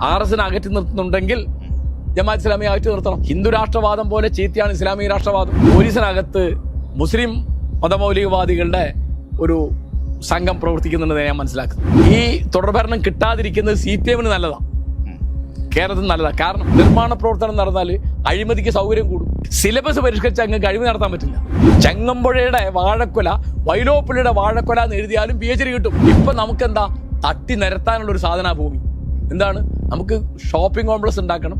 RSനെ അകറ്റി നിർത്തുന്നുണ്ടെങ്കിൽ ജമാഅത്ത് ഇസ്ലാമിയെ അകറ്റി നിർത്തണം. ഹിന്ദു രാഷ്ട്രവാദം പോലെ ചീത്തയാണ് ഇസ്ലാമിക രാഷ്ട്രവാദം. പോലീസിനകത്ത് മുസ്ലിം മതമൗലികവാദികളുടെ ഒരു സംഘം പ്രവർത്തിക്കുന്നുണ്ടെന്ന് ഞാൻ മനസ്സിലാക്കുന്നു. ഈ തുടർഭരണം കിട്ടാതിരിക്കുന്നത് CPM നല്ലതാണ്, കേരളത്തിൽ നല്ലതാണ്. കാരണം നിർമ്മാണ പ്രവർത്തനം നടന്നാൽ അഴിമതിക്ക് സൗകര്യം കൂടും. സിലബസ് പരിഷ്കരിച്ച് അങ്ങ് അഴിമതി നടത്താൻ പറ്റില്ല. ചങ്ങമ്പുഴയുടെ വാഴക്കൊല, വൈലോപ്പിള്ളിയുടെ വാഴക്കൊല എന്ന് എഴുതിയാലും PhD കിട്ടും. ഇപ്പൊ നമുക്കെന്താ തട്ടി നിരത്താനുള്ള ഒരു സാധന ഭൂമി എന്താണ്? നമുക്ക് ഷോപ്പിംഗ് കോംപ്ലക്സ് ഉണ്ടാക്കണം,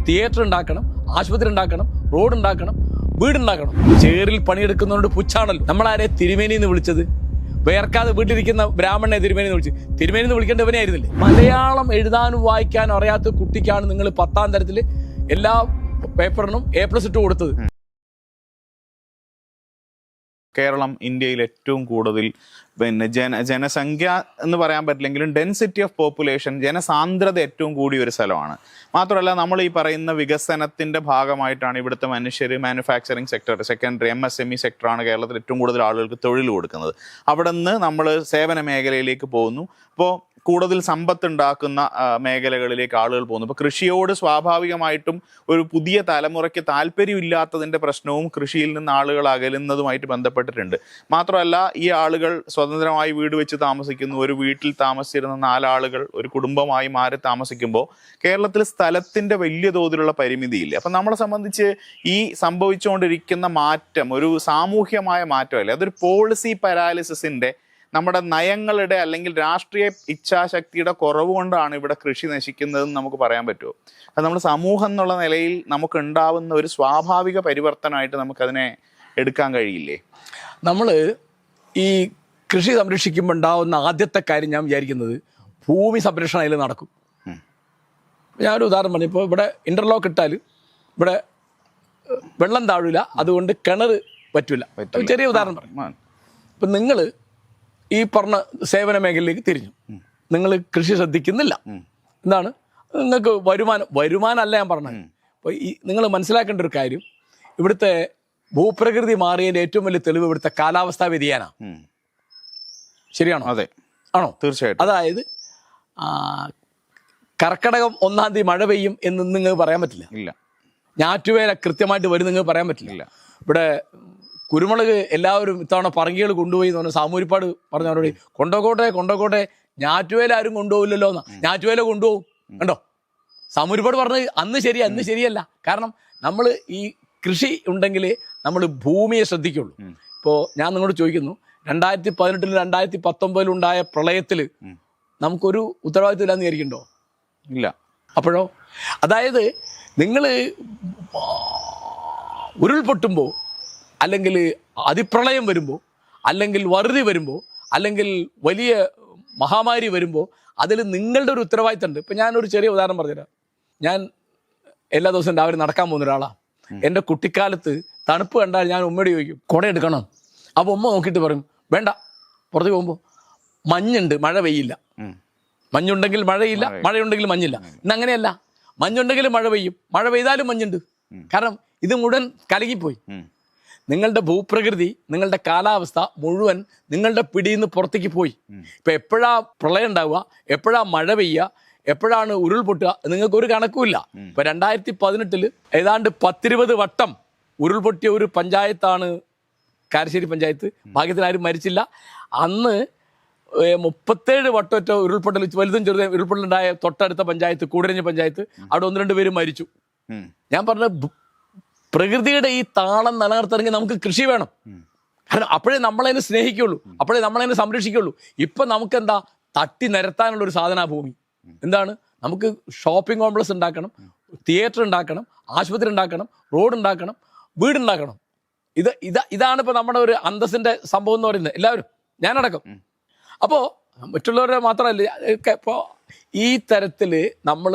തിയേറ്റർ ഉണ്ടാക്കണം, ആശുപത്രി ഉണ്ടാക്കണം, റോഡ് ഉണ്ടാക്കണം, വീടുണ്ടാക്കണം. ചേറിൽ പണിയെടുക്കുന്നതുകൊണ്ട് പുച്ഛാണല്ലോ. നമ്മളാരെ തിരുമേനി എന്ന് വിളിച്ചത്? വേർക്കാതെ വീട്ടിലിരിക്കുന്ന ബ്രാഹ്മണനെ തിരുമേനി എന്ന് വിളിച്ചു. തിരുമേനി എന്ന് വിളിക്കേണ്ടവനെ ആയിരുന്നില്ലേ? മലയാളം എഴുതാനും വായിക്കാനും അറിയാത്ത കുട്ടിക്കാണ് നിങ്ങൾ 10ാം തരത്തിൽ എല്ലാ പേപ്പറിനും A+ ഇട്ട് കൊടുത്തത്. കേരളം ഇന്ത്യയിൽ ഏറ്റവും കൂടുതൽ ജനസംഖ്യ എന്ന് പറയാൻ പറ്റില്ലെങ്കിലും ഡെൻസിറ്റി ഓഫ് പോപ്പുലേഷൻ, ജനസാന്ദ്രത ഏറ്റവും കൂടിയ ഒരു സ്ഥലമാണ്. മാത്രമല്ല നമ്മൾ ഈ പറയുന്ന വികസനത്തിന്റെ ഭാഗമായിട്ടാണ് ഇവിടുത്തെ മനുഷ്യർ മാനുഫാക്ചറിങ് സെക്ടർ, സെക്കൻഡറി MSME സെക്ടറാണ് കേരളത്തിൽ ഏറ്റവും കൂടുതൽ ആളുകൾക്ക് തൊഴിൽ കൊടുക്കുന്നത്. അവിടെ നിന്ന് നമ്മൾ സേവന മേഖലയിലേക്ക് പോകുന്നു. അപ്പോൾ കൂടുതൽ സമ്പത്ത് ഉണ്ടാക്കുന്ന മേഖലകളിലേക്ക് ആളുകൾ പോകുന്നു. ഇപ്പോൾ കൃഷിയോട് സ്വാഭാവികമായിട്ടും ഒരു പുതിയ തലമുറയ്ക്ക് താല്പര്യമില്ലാത്തതിൻ്റെ പ്രശ്നവും കൃഷിയിൽ നിന്ന് ആളുകൾ അകലുന്നതുമായിട്ട് ബന്ധപ്പെട്ടിട്ടുണ്ട്. മാത്രമല്ല ഈ ആളുകൾ സ്വതന്ത്രമായി വീട് വെച്ച് താമസിക്കുന്നു. ഒരു വീട്ടിൽ താമസിച്ചിരുന്ന 4 ആളുകൾ ഒരു കുടുംബമായി മാറി താമസിക്കുമ്പോൾ കേരളത്തിൽ സ്ഥലത്തിൻ്റെ വലിയ തോതിലുള്ള പരിമിതിയില്ല. അപ്പം നമ്മളെ സംബന്ധിച്ച് ഈ സംഭവിച്ചുകൊണ്ടിരിക്കുന്ന മാറ്റം ഒരു സാമൂഹ്യമായ മാറ്റമല്ലേ, അതൊരു പോളിസി പാരാലിസിസിൻ്റെ, നമ്മുടെ നയങ്ങളുടെ അല്ലെങ്കിൽ രാഷ്ട്രീയ ഇച്ഛാശക്തിയുടെ കുറവ് കൊണ്ടാണ് ഇവിടെ കൃഷി നശിക്കുന്നതെന്ന് നമുക്ക് പറയാൻ പറ്റുമോ? അത് നമ്മുടെ സമൂഹം എന്നുള്ള നിലയിൽ നമുക്ക് ഉണ്ടാവുന്ന ഒരു സ്വാഭാവിക പരിവർത്തനമായിട്ട് നമുക്കതിനെ എടുക്കാൻ കഴിയില്ലേ? നമ്മൾ ഈ കൃഷി സംരക്ഷിക്കുമ്പോൾ ഉണ്ടാവുന്ന ആദ്യത്തെ കാര്യം ഞാൻ വിചാരിക്കുന്നത് ഭൂമി സംരക്ഷണം അതിൽ നടക്കും. ഞാനൊരു ഉദാഹരണം പറഞ്ഞു. ഇപ്പോൾ ഇവിടെ ഇൻ്റർലോക്ക് ഇട്ടാൽ ഇവിടെ വെള്ളം താഴില്ല, അതുകൊണ്ട് കിണർ പറ്റില്ല. ചെറിയ ഉദാഹരണം പറയും. ഇപ്പം നിങ്ങൾ ഈ പറഞ്ഞ സേവന മേഖലയിലേക്ക് തിരിഞ്ഞു, നിങ്ങൾ കൃഷി ശ്രദ്ധിക്കുന്നില്ല. എന്താണ് നിങ്ങൾക്ക് വരുമാനമല്ല ഞാൻ പറഞ്ഞത്. അപ്പോൾ ഈ നിങ്ങൾ മനസ്സിലാക്കേണ്ട ഒരു കാര്യം, ഇവിടുത്തെ ഭൂപ്രകൃതി മാറിയതിൻ്റെ ഏറ്റവും വലിയ തെളിവ് ഇവിടുത്തെ കാലാവസ്ഥാ വ്യതിയാനമാണ്. ശരിയാണോ? അതെ, ആണോ? തീർച്ചയായിട്ടും. അതായത് കർക്കിടകം 1-ാം തീയതി മഴ പെയ്യും എന്ന് നിങ്ങൾക്ക് പറയാൻ പറ്റില്ല. ഇല്ല. ഞാറ്റുവേല കൃത്യമായിട്ട് വരും നിങ്ങൾക്ക് പറയാൻ പറ്റില്ല. ഇവിടെ കുരുമുളക് എല്ലാവരും ഇത്തവണ പറങ്കികൾ കൊണ്ടുപോയി എന്ന് പറഞ്ഞാൽ സാമൂരിപ്പാട് പറഞ്ഞവരോട് കൊണ്ടോക്കോട്ടെ ഞാറ്റുവേല ആരും കൊണ്ടുപോകില്ലല്ലോ എന്നാ. ഞാറ്റുവേല കൊണ്ടുപോകും കണ്ടോ. സാമൂരിപ്പാട് പറഞ്ഞത് അന്ന് ശരിയല്ല. കാരണം നമ്മൾ ഈ കൃഷി ഉണ്ടെങ്കിൽ നമ്മൾ ഭൂമിയെ ശ്രദ്ധിക്കുള്ളൂ. ഇപ്പോൾ ഞാൻ നിങ്ങളോട് ചോദിക്കുന്നു, 2018 2019 ഉണ്ടായ പ്രളയത്തിൽ നമുക്കൊരു ഉത്തരവാദിത്വം ഇല്ലാന്ന് വിചാരിക്കണ്ടോ? ഇല്ല. അപ്പോഴോ? അതായത് നിങ്ങൾ ഉരുൾപൊട്ടുമ്പോൾ, അല്ലെങ്കിൽ അതിപ്രളയം വരുമ്പോൾ, അല്ലെങ്കിൽ വറുതി വരുമ്പോൾ, അല്ലെങ്കിൽ വലിയ മഹാമാരി വരുമ്പോൾ അതിൽ നിങ്ങളുടെ ഒരു ഉത്തരവാദിത്തമുണ്ട്. ഇപ്പം ഞാനൊരു ചെറിയ ഉദാഹരണം പറഞ്ഞുതരാം. ഞാൻ എല്ലാ ദിവസവും രാവിലെ നടക്കാൻ പോകുന്ന ഒരാളാണ്. എൻ്റെ കുട്ടിക്കാലത്ത് തണുപ്പ് കണ്ടാൽ ഞാൻ ഉമ്മയോട് ചോദിക്കും, കുട എടുക്കണം. അപ്പോൾ ഉമ്മ നോക്കിയിട്ട് പറയും, വേണ്ട, പുറത്ത് പോകുമ്പോൾ മഞ്ഞുണ്ട്, മഴ പെയ്യില്ല. മഞ്ഞുണ്ടെങ്കിൽ മഴയില്ല, മഴയുണ്ടെങ്കിൽ മഞ്ഞില്ല. ഇന്നങ്ങനെയല്ല, മഞ്ഞുണ്ടെങ്കിലും മഴ പെയ്യും, മഴ പെയ്താലും മഞ്ഞുണ്ട്. കാരണം ഇത് മുഴുവൻ കലങ്ങിപ്പോയി. നിങ്ങളുടെ ഭൂപ്രകൃതി, നിങ്ങളുടെ കാലാവസ്ഥ മുഴുവൻ നിങ്ങളുടെ പിടിയിൽ നിന്ന് പുറത്തേക്ക് പോയി. ഇപ്പം എപ്പോഴാ പ്രളയം ഉണ്ടാവുക, എപ്പോഴാ മഴ പെയ്യുക, എപ്പോഴാണ് ഉരുൾപൊട്ടുക, നിങ്ങൾക്കൊരു കണക്കുമില്ല. ഇപ്പം 2018 ഏതാണ്ട് 10-20 വട്ടം ഉരുൾപൊട്ടിയ ഒരു പഞ്ചായത്താണ് കാരശ്ശേരി പഞ്ചായത്ത്. ഭാഗ്യത്തിന് ആരും മരിച്ചില്ല. അന്ന് 37 വട്ടമൊറ്റ ഉരുൾപൊട്ടൽ, വലുതും ചെറുതും ഉരുൾപൊട്ടലുണ്ടായ തൊട്ടടുത്ത പഞ്ചായത്ത് കൂടരഞ്ഞ പഞ്ചായത്ത്, അവിടെ 1-2 പേര് മരിച്ചു. ഞാൻ പറഞ്ഞ പ്രകൃതിയുടെ ഈ താളം നിലനിർത്തണമെങ്കിൽ നമുക്ക് കൃഷി വേണം. കാരണം അപ്പോഴേ നമ്മളതിനെ സ്നേഹിക്കുള്ളൂ, അപ്പോഴേ നമ്മളതിനെ സംരക്ഷിക്കുള്ളൂ. ഇപ്പം നമുക്കെന്താ തട്ടി നിരത്താനുള്ള ഒരു സാധന ഭൂമി എന്താണ്? നമുക്ക് ഷോപ്പിംഗ് കോംപ്ലക്സ് ഉണ്ടാക്കണം, തിയേറ്റർ ഉണ്ടാക്കണം, ആശുപത്രി ഉണ്ടാക്കണം, റോഡ് ഉണ്ടാക്കണം, വീടുണ്ടാക്കണം. ഇതാണ് ഇപ്പോൾ നമ്മുടെ ഒരു അന്തസ്സിൻ്റെ സംഭവം എന്ന് പറയുന്നത്. എല്ലാവരും, ഞാനടക്കം. അപ്പോൾ മറ്റുള്ളവരെ മാത്രമല്ല, ഇപ്പോൾ ഈ തരത്തിൽ നമ്മൾ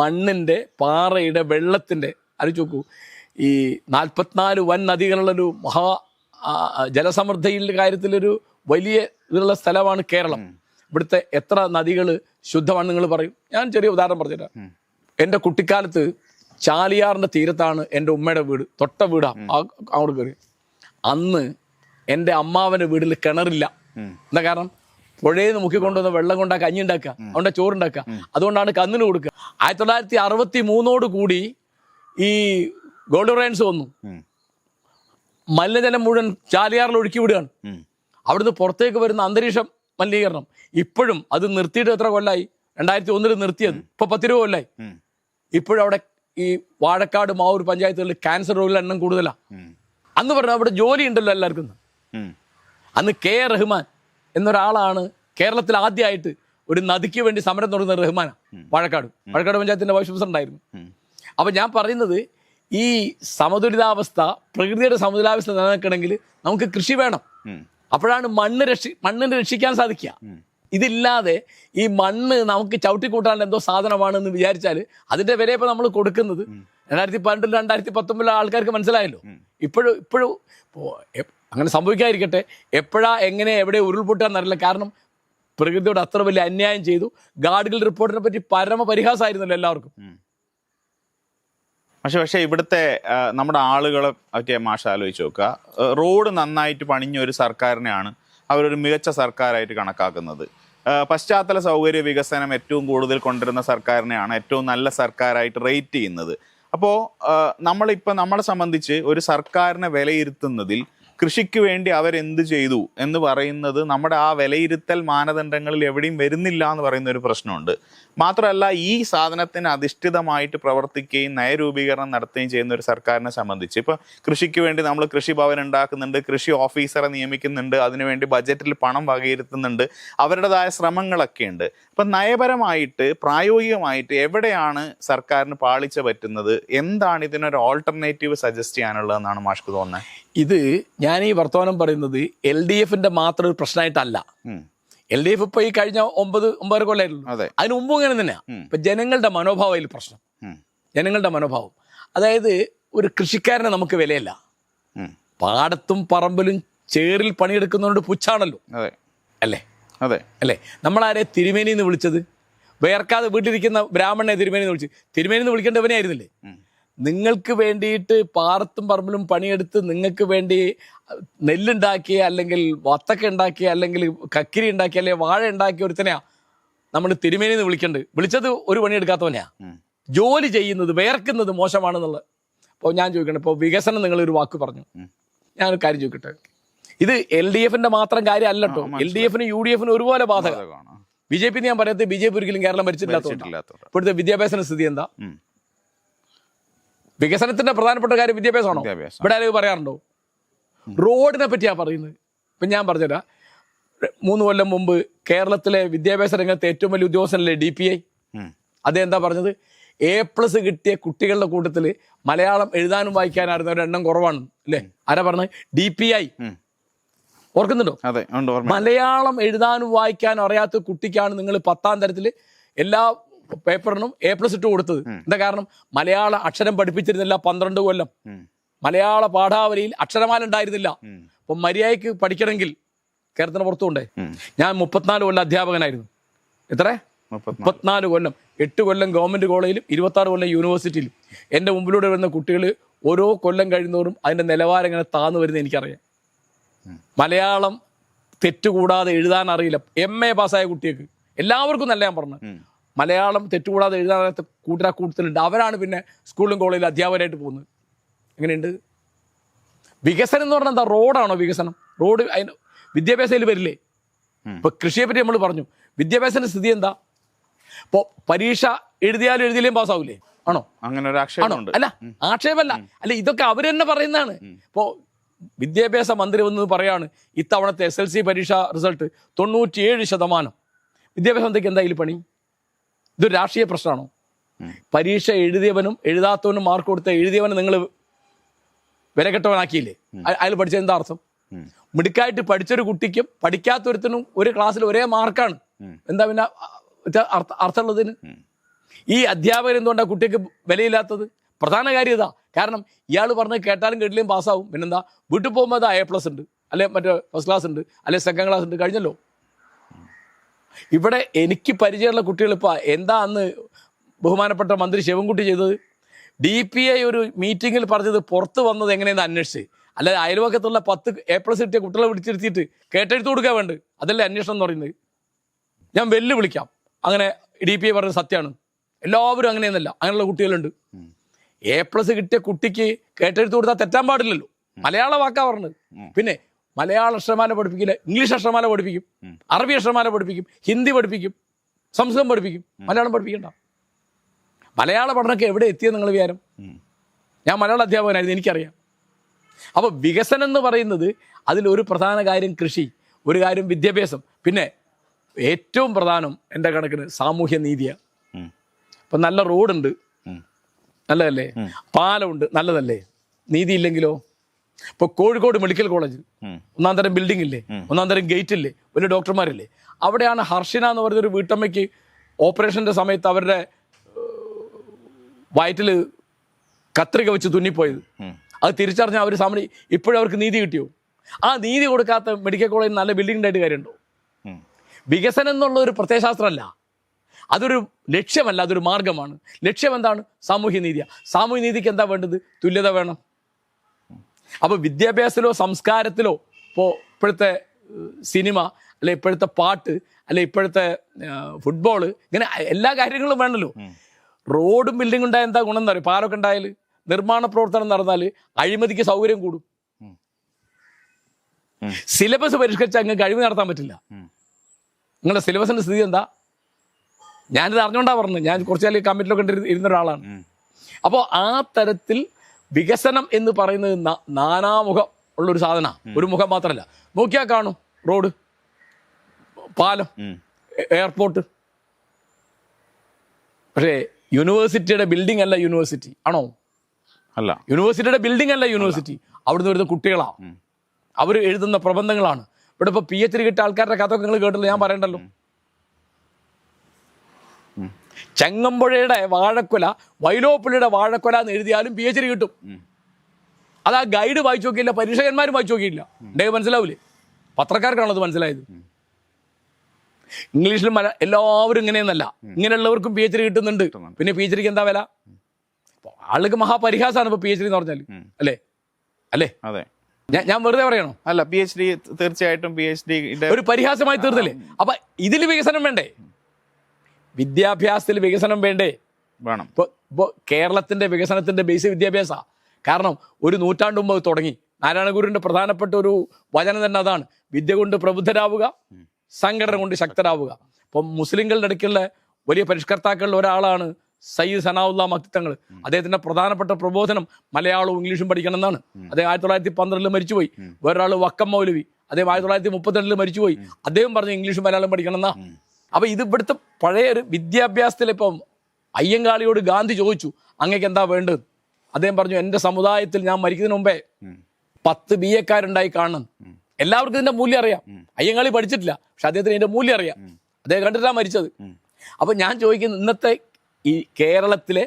മണ്ണിൻ്റെ, പാറയുടെ, വെള്ളത്തിൻ്റെ ആലോചിച്ച് നോക്കൂ. ഈ 44 വൻ നദികളുള്ളൊരു ജലസമൃദ്ധിയുടെ കാര്യത്തിലൊരു വലിയ ഇതുള്ള സ്ഥലമാണ് കേരളം. ഇവിടുത്തെ എത്ര നദികൾ ശുദ്ധമാണ് നിങ്ങൾ പറയും? ഞാൻ ചെറിയ ഉദാഹരണം പറഞ്ഞുതരാം. എൻ്റെ കുട്ടിക്കാലത്ത് ചാലിയാറിൻ്റെ തീരത്താണ് എൻ്റെ ഉമ്മയുടെ വീട്, തൊട്ട വീടാ. അങ്ങോട്ട് കയറി. അന്ന് എൻ്റെ അമ്മാവൻ്റെ വീട്ടിൽ കിണറില്ല. എന്താ കാരണം? പുഴയിൽ നിന്ന് മുക്കിക്കൊണ്ടുവന്ന് വെള്ളം കൊണ്ടാ കഞ്ഞി ഉണ്ടാക്കുക, അതുകൊണ്ട് ചോറുണ്ടാക്കുക. അതുകൊണ്ടാണ് കന്നിന് കൊടുക്കുക. 1963 കൂടി ഈ ഗോൾഡ് റൈൻസ് വന്നു. മലിനജലം മുഴുവൻ ചാലിയാറിൽ ഒഴുക്കി വിടുകയാണ്. അവിടുന്ന് പുറത്തേക്ക് വരുന്ന അന്തരീക്ഷം മലിനീകരണം. ഇപ്പോഴും അത് നിർത്തിയിട്ട് എത്ര കൊല്ലായി? 2001 നിർത്തിയത്, ഇപ്പൊ 10 രൂപ കൊല്ലായി. ഇപ്പോഴും അവിടെ ഈ വാഴക്കാട് മാവൂർ പഞ്ചായത്തുകളിൽ ക്യാൻസർ രോഗികളുടെ എണ്ണം കൂടുതലാണ്. അന്ന് പറഞ്ഞാൽ അവിടെ ജോലി ഉണ്ടല്ലോ എല്ലാവർക്കും. അന്ന് കെ റഹ്മാൻ എന്നൊരാളാണ് കേരളത്തിൽ ആദ്യമായിട്ട് ഒരു നദിക്ക് വേണ്ടി സമരം തുടങ്ങുന്ന റഹ്മാനാണ്. വാഴക്കാട് പഞ്ചായത്തിന്റെ വൈസ് പ്രസിഡന്റ് ആയിരുന്നു. അപ്പൊ ഞാൻ പറയുന്നത്, ഈ സമതുലിതാവസ്ഥ, പ്രകൃതിയുടെ സമതുലിതാവസ്ഥ നിലനിൽക്കണമെങ്കിൽ നമുക്ക് കൃഷി വേണം. അപ്പോഴാണ് മണ്ണിനെ രക്ഷിക്കാൻ സാധിക്കുക. ഇതില്ലാതെ ഈ മണ്ണ് നമുക്ക് ചവിട്ടിക്കൂട്ടാൻ എന്തോ സാധനമാണെന്ന് വിചാരിച്ചാൽ അതിന്റെ വില ഇപ്പൊ നമ്മൾ കൊടുക്കുന്നത് 2012 2019 ആൾക്കാർക്ക് മനസ്സിലായല്ലോ. ഇപ്പോഴും അങ്ങനെ സംഭവിക്കാതിരിക്കട്ടെ. എപ്പോഴാ എങ്ങനെ എവിടെ ഉരുൾപൊട്ടാന്നറിയില്ല. കാരണം പ്രകൃതിയോട് അത്ര വലിയ അന്യായം ചെയ്തു. ഗാഡ്ഗിൽ റിപ്പോർട്ടിനെ പറ്റി പരമപരിഹാസമായിരുന്നല്ലോ എല്ലാവർക്കും. പക്ഷെ ഇവിടുത്തെ നമ്മുടെ ആളുകളെ പറ്റിയ മാഷ ആലോചിച്ച് നോക്കുക. റോഡ് നന്നായിട്ട് പണിഞ്ഞ ഒരു സർക്കാരിനെയാണ് അവരൊരു മികച്ച സർക്കാരായിട്ട് കണക്കാക്കുന്നത്. പശ്ചാത്തല സൗകര്യ വികസനം ഏറ്റവും കൂടുതൽ കൊണ്ടുവരുന്ന സർക്കാരിനെയാണ് ഏറ്റവും നല്ല സർക്കാരായിട്ട് റേറ്റ് ചെയ്യുന്നത്. അപ്പോൾ നമ്മളെ സംബന്ധിച്ച് ഒരു സർക്കാരിനെ വിലയിരുത്തുന്നതിൽ കൃഷിക്ക് വേണ്ടി അവരെന്ത് ചെയ്തു എന്ന് പറയുന്നത് നമ്മുടെ ആ വിലയിരുത്തൽ മാനദണ്ഡങ്ങളിൽ എവിടെയും വരുന്നില്ല എന്ന് പറയുന്ന ഒരു പ്രശ്നമുണ്ട്. മാത്രമല്ല, ഈ സാധനത്തിന് അധിഷ്ഠിതമായിട്ട് പ്രവർത്തിക്കുകയും നയരൂപീകരണം നടത്തുകയും ചെയ്യുന്ന ഒരു സർക്കാരിനെ സംബന്ധിച്ച് ഇപ്പോൾ കൃഷിക്ക് വേണ്ടി നമ്മൾ കൃഷിഭവൻ ഉണ്ടാക്കുന്നുണ്ട്, കൃഷി ഓഫീസറെ നിയമിക്കുന്നുണ്ട്, അതിനുവേണ്ടി ബജറ്റിൽ പണം വകയിരുത്തുന്നുണ്ട്, അവരുടേതായ ശ്രമങ്ങളൊക്കെ ഉണ്ട്. അപ്പം നയപരമായിട്ട് പ്രായോഗികമായിട്ട് എവിടെയാണ് സർക്കാരിന് പാളിച്ച പറ്റുന്നത്? എന്താണ് ഇതിനൊരു ഓൾട്ടർനേറ്റീവ് സജസ്റ്റ് ചെയ്യാനുള്ളതെന്നാണ് മാഷ്ക്ക് തോന്നുന്നത്? ഇത് ഞാൻ ഈ വർത്തമാനം പറയുന്നത് LDFന്റെ മാത്രം ഒരു പ്രശ്നമായിട്ടല്ല. LDF ഇപ്പൊ ഈ കഴിഞ്ഞ 9 കൊല്ലായിരുന്നു. അതിന് മുമ്പ് ഇങ്ങനെ തന്നെയാ. ഇപ്പൊ ജനങ്ങളുടെ മനോഭാവം പ്രശ്നം. ജനങ്ങളുടെ മനോഭാവം, അതായത് ഒരു കൃഷിക്കാരനെ നമുക്ക് വിലയല്ല. പാടത്തും പറമ്പിലും ചേറിൽ പണിയെടുക്കുന്നതുകൊണ്ട് പുച്ഛാണല്ലോ, അല്ലേ? അല്ലേ? നമ്മളാരെ തിരുമേനി എന്ന് വിളിച്ചത്? വേർക്കാതെ വീട്ടിലിരിക്കുന്ന ബ്രാഹ്മണനെ തിരുമേനി എന്ന് വിളിച്ച്. തിരുമേനി എന്ന് വിളിക്കേണ്ടവനെ ആയിരുന്നില്ലേ? നിങ്ങൾക്ക് വേണ്ടിയിട്ട് പാടത്തും പറമ്പിലും പണിയെടുത്ത് നിങ്ങൾക്ക് വേണ്ടി നെല്ലുണ്ടാക്കിയ, അല്ലെങ്കിൽ വത്തക്ക ഉണ്ടാക്കിയ, അല്ലെങ്കിൽ കക്കിരി ഉണ്ടാക്കിയ, അല്ലെങ്കിൽ വാഴ ഉണ്ടാക്കിയ ഒരുത്തനെയാ നമ്മൾ തിരുമേനി എന്ന് വിളിച്ചത് ഒരു പണിയെടുക്കാത്തവനെയാ. ജോലി ചെയ്യുന്നത്, വേർക്കുന്നത് മോശമാണെന്നുള്ളത്. അപ്പോൾ ഞാൻ ചോദിക്കട്ടെ, ഇപ്പോൾ വികസനം നിങ്ങളൊരു വാക്ക് പറഞ്ഞു. ഞാനൊരു കാര്യം ചോദിക്കട്ടെ, ഇത് LDFന്റെ മാത്രം കാര്യം അല്ല കേട്ടോ. LDFനും UDFനും ഒരുപോലെ ബാധകമാണ്. BJP ഞാൻ പറയുന്നത്, BJP ഒരിക്കലും കേരളം ഭരിച്ചിട്ടില്ലാത്തതുകൊണ്ട്. ഇപ്പോഴത്തെ വിദ്യാഭ്യാസ സ്ഥിതി എന്താ? വികസനത്തിന്റെ പ്രധാനപ്പെട്ട കാര്യം വിദ്യാഭ്യാസമാണോ? ഇവിടെ ആരെങ്കിലും പറയാറുണ്ടോ? റോഡിനെ പറ്റിയാ പറയുന്നത്. ഇപ്പം ഞാൻ പറഞ്ഞുതരാം. 3 കൊല്ലം മുമ്പ് കേരളത്തിലെ വിദ്യാഭ്യാസ രംഗത്തെ ഏറ്റവും വലിയ ഉദ്യോഗസ്ഥനല്ലേ DPI? അതെന്താ പറഞ്ഞത്? A+ കിട്ടിയ കുട്ടികളുടെ കൂട്ടത്തിൽ മലയാളം എഴുതാനും വായിക്കാനും അറിയുന്നവരുടെ എണ്ണം കുറവാണ്, അല്ലേ? ആരാ പറഞ്ഞത്? DPI. ഓർക്കുന്നുണ്ടോ? മലയാളം എഴുതാനും വായിക്കാനും അറിയാത്ത കുട്ടിക്കാണ് നിങ്ങൾ 10ാം തരത്തിൽ എല്ലാ പേപ്പറിനും A+ ഇട്ട് കൊടുത്തത്. എന്താ കാരണം? മലയാള അക്ഷരം പഠിപ്പിച്ചിരുന്നില്ല 12 കൊല്ലം. മലയാള പാഠാവലിയിൽ അക്ഷരമാല ഉണ്ടായിരുന്നില്ല. അപ്പൊ മര്യാദയ്ക്ക് പഠിക്കണമെങ്കിൽ കേരളത്തിന് പുറത്തുകൊണ്ടേ. ഞാൻ 34 കൊല്ലം അധ്യാപകനായിരുന്നു. എത്ര? 34 കൊല്ലം. 8 കൊല്ലം ഗവൺമെന്റ് കോളേജിലും 26 കൊല്ലം യൂണിവേഴ്സിറ്റിയിലും. എൻ്റെ മുമ്പിലൂടെ വരുന്ന കുട്ടികൾ ഓരോ കൊല്ലം കഴിയുന്നതോറും അതിന്റെ നിലവാരം ഇങ്ങനെ താന്നു വരുന്നത് എനിക്കറിയാം. മലയാളം തെറ്റുകൂടാതെ എഴുതാൻ അറിയില്ല. MA പാസ്സായ കുട്ടികൾക്ക് എല്ലാവർക്കും നല്ല ഞാൻ പറഞ്ഞു. മലയാളം തെറ്റുകൂടാതെ എഴുതാനകത്ത് കൂട്ടത്തിലുണ്ട്. അവരാണ് പിന്നെ സ്കൂളിലും കോളേജിലും അധ്യാപകരായിട്ട് പോകുന്നത്. എങ്ങനെയുണ്ട് വികസനം എന്ന് പറഞ്ഞാൽ? എന്താ? റോഡാണോ വികസനം? റോഡ് അതിന് വിദ്യാഭ്യാസത്തിൽ വരില്ലേ? ഇപ്പൊ കൃഷിയെ പറ്റി നമ്മൾ പറഞ്ഞു. വിദ്യാഭ്യാസത്തിന്റെ സ്ഥിതി എന്താ? ഇപ്പോൾ പരീക്ഷ എഴുതിയാലും പാസ്സാവൂലേ? ആണോ? അങ്ങനെ ഒരു ആക്ഷേപമുണ്ട്. അല്ല, ആക്ഷേപമല്ല, അല്ല, ഇതൊക്കെ അവർ തന്നെ പറയുന്നതാണ്. ഇപ്പോൾ വിദ്യാഭ്യാസ മന്ത്രി വന്നത് പറയാണ്, ഇത്തവണത്തെ SLC പരീക്ഷ റിസൾട്ട് 97%. വിദ്യാഭ്യാസ മന്ത്രിക്ക് എന്താ ഇതിൽ പണി? ഇതൊരു രാഷ്ട്രീയ പ്രശ്നമാണോ? പരീക്ഷ എഴുതിയവനും എഴുതാത്തവനും മാർക്ക് കൊടുത്ത എഴുതിയവനും നിങ്ങൾ വിലകെട്ടവനാക്കിയില്ലേ? അയാൾ പഠിച്ചത് എന്താ അർത്ഥം? മിടുക്കായിട്ട് പഠിച്ചൊരു കുട്ടിക്കും പഠിക്കാത്തൊരുത്തനും ഒരു ക്ലാസ്സിൽ ഒരേ മാർക്കാണ്. എന്താ പിന്നെ അർത്ഥമുള്ളതിന്? ഈ അധ്യാപകർ എന്തുകൊണ്ടാണ് കുട്ടിക്ക് വിലയില്ലാത്തത്? പ്രധാന കാര്യം ഇതാ. കാരണം ഇയാൾ പറഞ്ഞ് കേട്ടാലും കേട്ടില്ലേയും പാസ്സാവും. പിന്നെന്താ? വീട്ടിൽ പോകുമ്പോൾ അത് A+ ഉണ്ട്, അല്ലെ മറ്റേ ഫസ്റ്റ് ക്ലാസ് ഉണ്ട്, അല്ലെ സെക്കൻഡ് ക്ലാസ് ഉണ്ട്, കഴിഞ്ഞല്ലോ. ഇവിടെ എനിക്ക് പരിചയമുള്ള കുട്ടികൾ ഇപ്പോൾ എന്താ അന്ന് ബഹുമാനപ്പെട്ട മന്ത്രി ശിവൻകുട്ടി ചെയ്തത്? DPI ഒരു മീറ്റിങ്ങിൽ പറഞ്ഞത് പുറത്ത് വന്നത് എങ്ങനെയെന്ന് അന്വേഷിച്ച്, അല്ലാതെ അയൽവക്കത്തുള്ള 10 A+ കിട്ടിയ കുട്ടികളെ വിളിച്ചിരുത്തിയിട്ട് കേട്ടെടുത്ത് കൊടുക്കാൻ വേണ്ട. അതല്ലേ അന്വേഷണം എന്ന് പറയുന്നത്. ഞാൻ വെല്ലുവിളിക്കാം. അങ്ങനെ DPI പറഞ്ഞത് സത്യമാണ്. എല്ലാവരും അങ്ങനെയൊന്നല്ല, അങ്ങനെയുള്ള കുട്ടികളുണ്ട്. A+ കിട്ടിയ കുട്ടിക്ക് കേട്ടെഴുത്ത് കൊടുത്താൽ തെറ്റാൻ പാടില്ലല്ലോ. മലയാള വാക്കാ പറഞ്ഞത്. പിന്നെ മലയാള അക്ഷരമാല പഠിപ്പിക്കില്ല, ഇംഗ്ലീഷ് അക്ഷരമാല പഠിപ്പിക്കും, അറബി അക്ഷരമാല പഠിപ്പിക്കും, ഹിന്ദി പഠിപ്പിക്കും, സംസ്കൃതം പഠിപ്പിക്കും, മലയാളം പഠിപ്പിക്കണ്ട. മലയാള പഠനമൊക്കെ എവിടെ എത്തിയെന്ന് നിങ്ങൾ വിചാരം? ഞാൻ മലയാള അധ്യാപകനായിരുന്നു, എനിക്കറിയാം. അപ്പോൾ വികസനം എന്ന് പറയുന്നത് അതിലൊരു പ്രധാന കാര്യം കൃഷി, ഒരു കാര്യം വിദ്യാഭ്യാസം, പിന്നെ ഏറ്റവും പ്രധാനം എൻ്റെ കണക്കിന് സാമൂഹ്യ നീതിയാണ്. ഇപ്പം നല്ല റോഡുണ്ട്, നല്ലതല്ലേ? പാലമുണ്ട്, നല്ലതല്ലേ? നീതി ഇല്ലെങ്കിലോ? ഇപ്പോൾ കോഴിക്കോട് മെഡിക്കൽ കോളേജ് 1-ാം തരം ബിൽഡിംഗ് ഇല്ലേ, 1-ാം തരം ഗേറ്റ് ഇല്ലേ, വലിയ ഡോക്ടർമാരില്ലേ? അവിടെയാണ് ഹർഷിന എന്ന് പറഞ്ഞൊരു വീട്ടമ്മയ്ക്ക് ഓപ്പറേഷൻ്റെ സമയത്ത് അവരുടെ വയറ്റിൽ കത്രിക വെച്ച് തുന്നിപ്പോയത്. അത് തിരിച്ചറിഞ്ഞാൽ അവർ സമരം ഇപ്പോഴും അവർക്ക് നീതി കിട്ടിയോ? ആ നീതി കൊടുക്കാത്ത മെഡിക്കൽ കോളേജിൽ നല്ല ബിൽഡിംഗ് ഉണ്ടായിട്ട് കാര്യമുണ്ടോ? വികസനം എന്നുള്ള ഒരു പ്രത്യയശാസ്ത്രമല്ല, അതൊരു ലക്ഷ്യമല്ല, അതൊരു മാർഗമാണ്. ലക്ഷ്യം എന്താണ്? സാമൂഹ്യ നീതിയാണ്. സാമൂഹ്യ നീതിക്ക് എന്താ വേണ്ടത്? തുല്യത വേണം. അപ്പോൾ വിദ്യാഭ്യാസത്തിലോ സംസ്കാരത്തിലോ ഇപ്പോൾ ഇപ്പോഴത്തെ സിനിമ അല്ലെ ഇപ്പോഴത്തെ പാട്ട് അല്ലെ ഇപ്പോഴത്തെ ഫുട്ബോള്, ഇങ്ങനെ എല്ലാ കാര്യങ്ങളും വേണമല്ലോ. റോഡും ബിൽഡിംഗ് ഉണ്ടായാൽ എന്താ ഗുണം എന്ന് പറയും? പാലൊക്കെ ഉണ്ടായാൽ, നിർമ്മാണ പ്രവർത്തനം നടന്നാൽ അഴിമതിക്ക് സൗകര്യം കൂടും. സിലബസ് പരിഷ്കരിച്ചാൽ അങ്ങ് അഴിമതി നടത്താൻ പറ്റില്ല. നിങ്ങളുടെ സിലബസിന്റെ സ്ഥിതി എന്താ? ഞാനിത് അറിഞ്ഞുകൊണ്ടാ പറഞ്ഞത്. ഞാൻ കുറച്ചാൽ കമ്മിറ്റിയിലൊക്കെ ഇരുന്ന ഒരാളാണ്. അപ്പോൾ ആ തരത്തിൽ വികസനം എന്ന് പറയുന്നത് നാനാമുഖം ഉള്ളൊരു സാധന, ഒരു മുഖം മാത്രമല്ല. നോക്കിയാൽ കാണും റോഡ്, പാലം, എയർപോർട്ട്. പക്ഷേ യൂണിവേഴ്സിറ്റിയുടെ ബിൽഡിംഗ് അല്ല യൂണിവേഴ്സിറ്റി ആണോ? അല്ല. യൂണിവേഴ്സിറ്റിയുടെ ബിൽഡിംഗ് അല്ല യൂണിവേഴ്സിറ്റി. അവിടുന്ന് വരുന്ന കുട്ടികളാണ്, അവർ എഴുതുന്ന പ്രബന്ധങ്ങളാണ്. ഇവിടെ ഇപ്പോൾ PhD കിട്ടിയ ആൾക്കാരുടെ കഥയൊക്കെ നിങ്ങൾ കേട്ടില്ല, ഞാൻ പറയണ്ടല്ലോ. ചങ്ങമ്പുഴയുടെ വാഴക്കൊല, വൈലോപ്പിള്ളിയുടെ വാഴക്കൊല എന്ന് എഴുതിയാലും PhD കിട്ടും. അത് ആ ഗൈഡ് വായിച്ചു നോക്കിയില്ല, പരീക്ഷകന്മാരും വായിച്ചു നോക്കിയില്ല. ഉണ്ടെങ്കിൽ മനസ്സിലാവില്ലേ? പത്രക്കാർക്കാണത് മനസ്സിലായത്. ഇംഗ്ലീഷിലും എല്ലാവരും ഇങ്ങനെയൊന്നല്ല, ഇങ്ങനെയുള്ളവർക്കും PhD കിട്ടുന്നുണ്ട്. പിന്നെ PhDക്ക് എന്താ വില? ആൾക്ക് മഹാപരിഹാസമാണ് ഇപ്പോൾ PhD എന്ന് പറഞ്ഞാൽ, അല്ലേ? അല്ലേ? അതെ. ഞാൻ വെറുതെ പറയണോ? അല്ല, PhD തീർച്ചയായിട്ടും PhD ഒരു പരിഹാസമായി തീർന്നില്ലേ? അപ്പൊ ഇതിൽ വികസനം വേണ്ടേ? വിദ്യാഭ്യാസത്തിൽ വികസനം വേണ്ടേ? വേണം. ഇപ്പൊ കേരളത്തിന്റെ വികസനത്തിന്റെ ബേസ് വിദ്യാഭ്യാസ. കാരണം ഒരു നൂറ്റാണ്ട് മുമ്പ് തുടങ്ങി. നാരായണഗുരുവിന്റെ പ്രധാനപ്പെട്ട ഒരു വചനം തന്നെ അതാണ്: വിദ്യ കൊണ്ട് പ്രബുദ്ധരാവുക, സംഘടന കൊണ്ട് ശക്തരാവുക. ഇപ്പം മുസ്ലിങ്ങളുടെ ഇടയ്ക്കുള്ള വലിയ പരിഷ്കർത്താക്കളിൽ ഒരാളാണ് സയ്യിദ് സനാഉല്ലാ മക്തി തങ്ങൾ. അദ്ദേഹത്തിന്റെ പ്രധാനപ്പെട്ട പ്രബോധനം മലയാളവും ഇംഗ്ലീഷും പഠിക്കണം എന്നാണ്. അദ്ദേഹം 1912 മരിച്ചുപോയി. വേറൊരാൾ വക്കം മൗലവി, അദ്ദേഹം 1932 മരിച്ചുപോയി. അദ്ദേഹം പറഞ്ഞു ഇംഗ്ലീഷും മലയാളം പഠിക്കണം എന്നാ. അപ്പൊ ഇത് ഇവിടുത്തെ പഴയ ഒരു വിദ്യാഭ്യാസത്തിൽ ഇപ്പം അയ്യങ്കാളിയോട് ഗാന്ധി ചോദിച്ചു അങ്ങേക്ക് എന്താ വേണ്ടത്? അദ്ദേഹം പറഞ്ഞു എൻ്റെ സമുദായത്തിൽ ഞാൻ മരിക്കുന്നതിന് മുമ്പേ 10 BA കാണണം. എല്ലാവർക്കും ഇതിന്റെ മൂല്യം അറിയാം. അയ്യങ്കാളി പഠിച്ചിട്ടില്ല, പക്ഷെ അദ്ദേഹത്തിന് ഇതിന്റെ മൂല്യം അറിയാം. അദ്ദേഹം കണ്ടിട്ടാണ് മരിച്ചത്. അപ്പൊ ഞാൻ ചോദിക്കുന്നത്, ഇന്നത്തെ ഈ കേരളത്തിലെ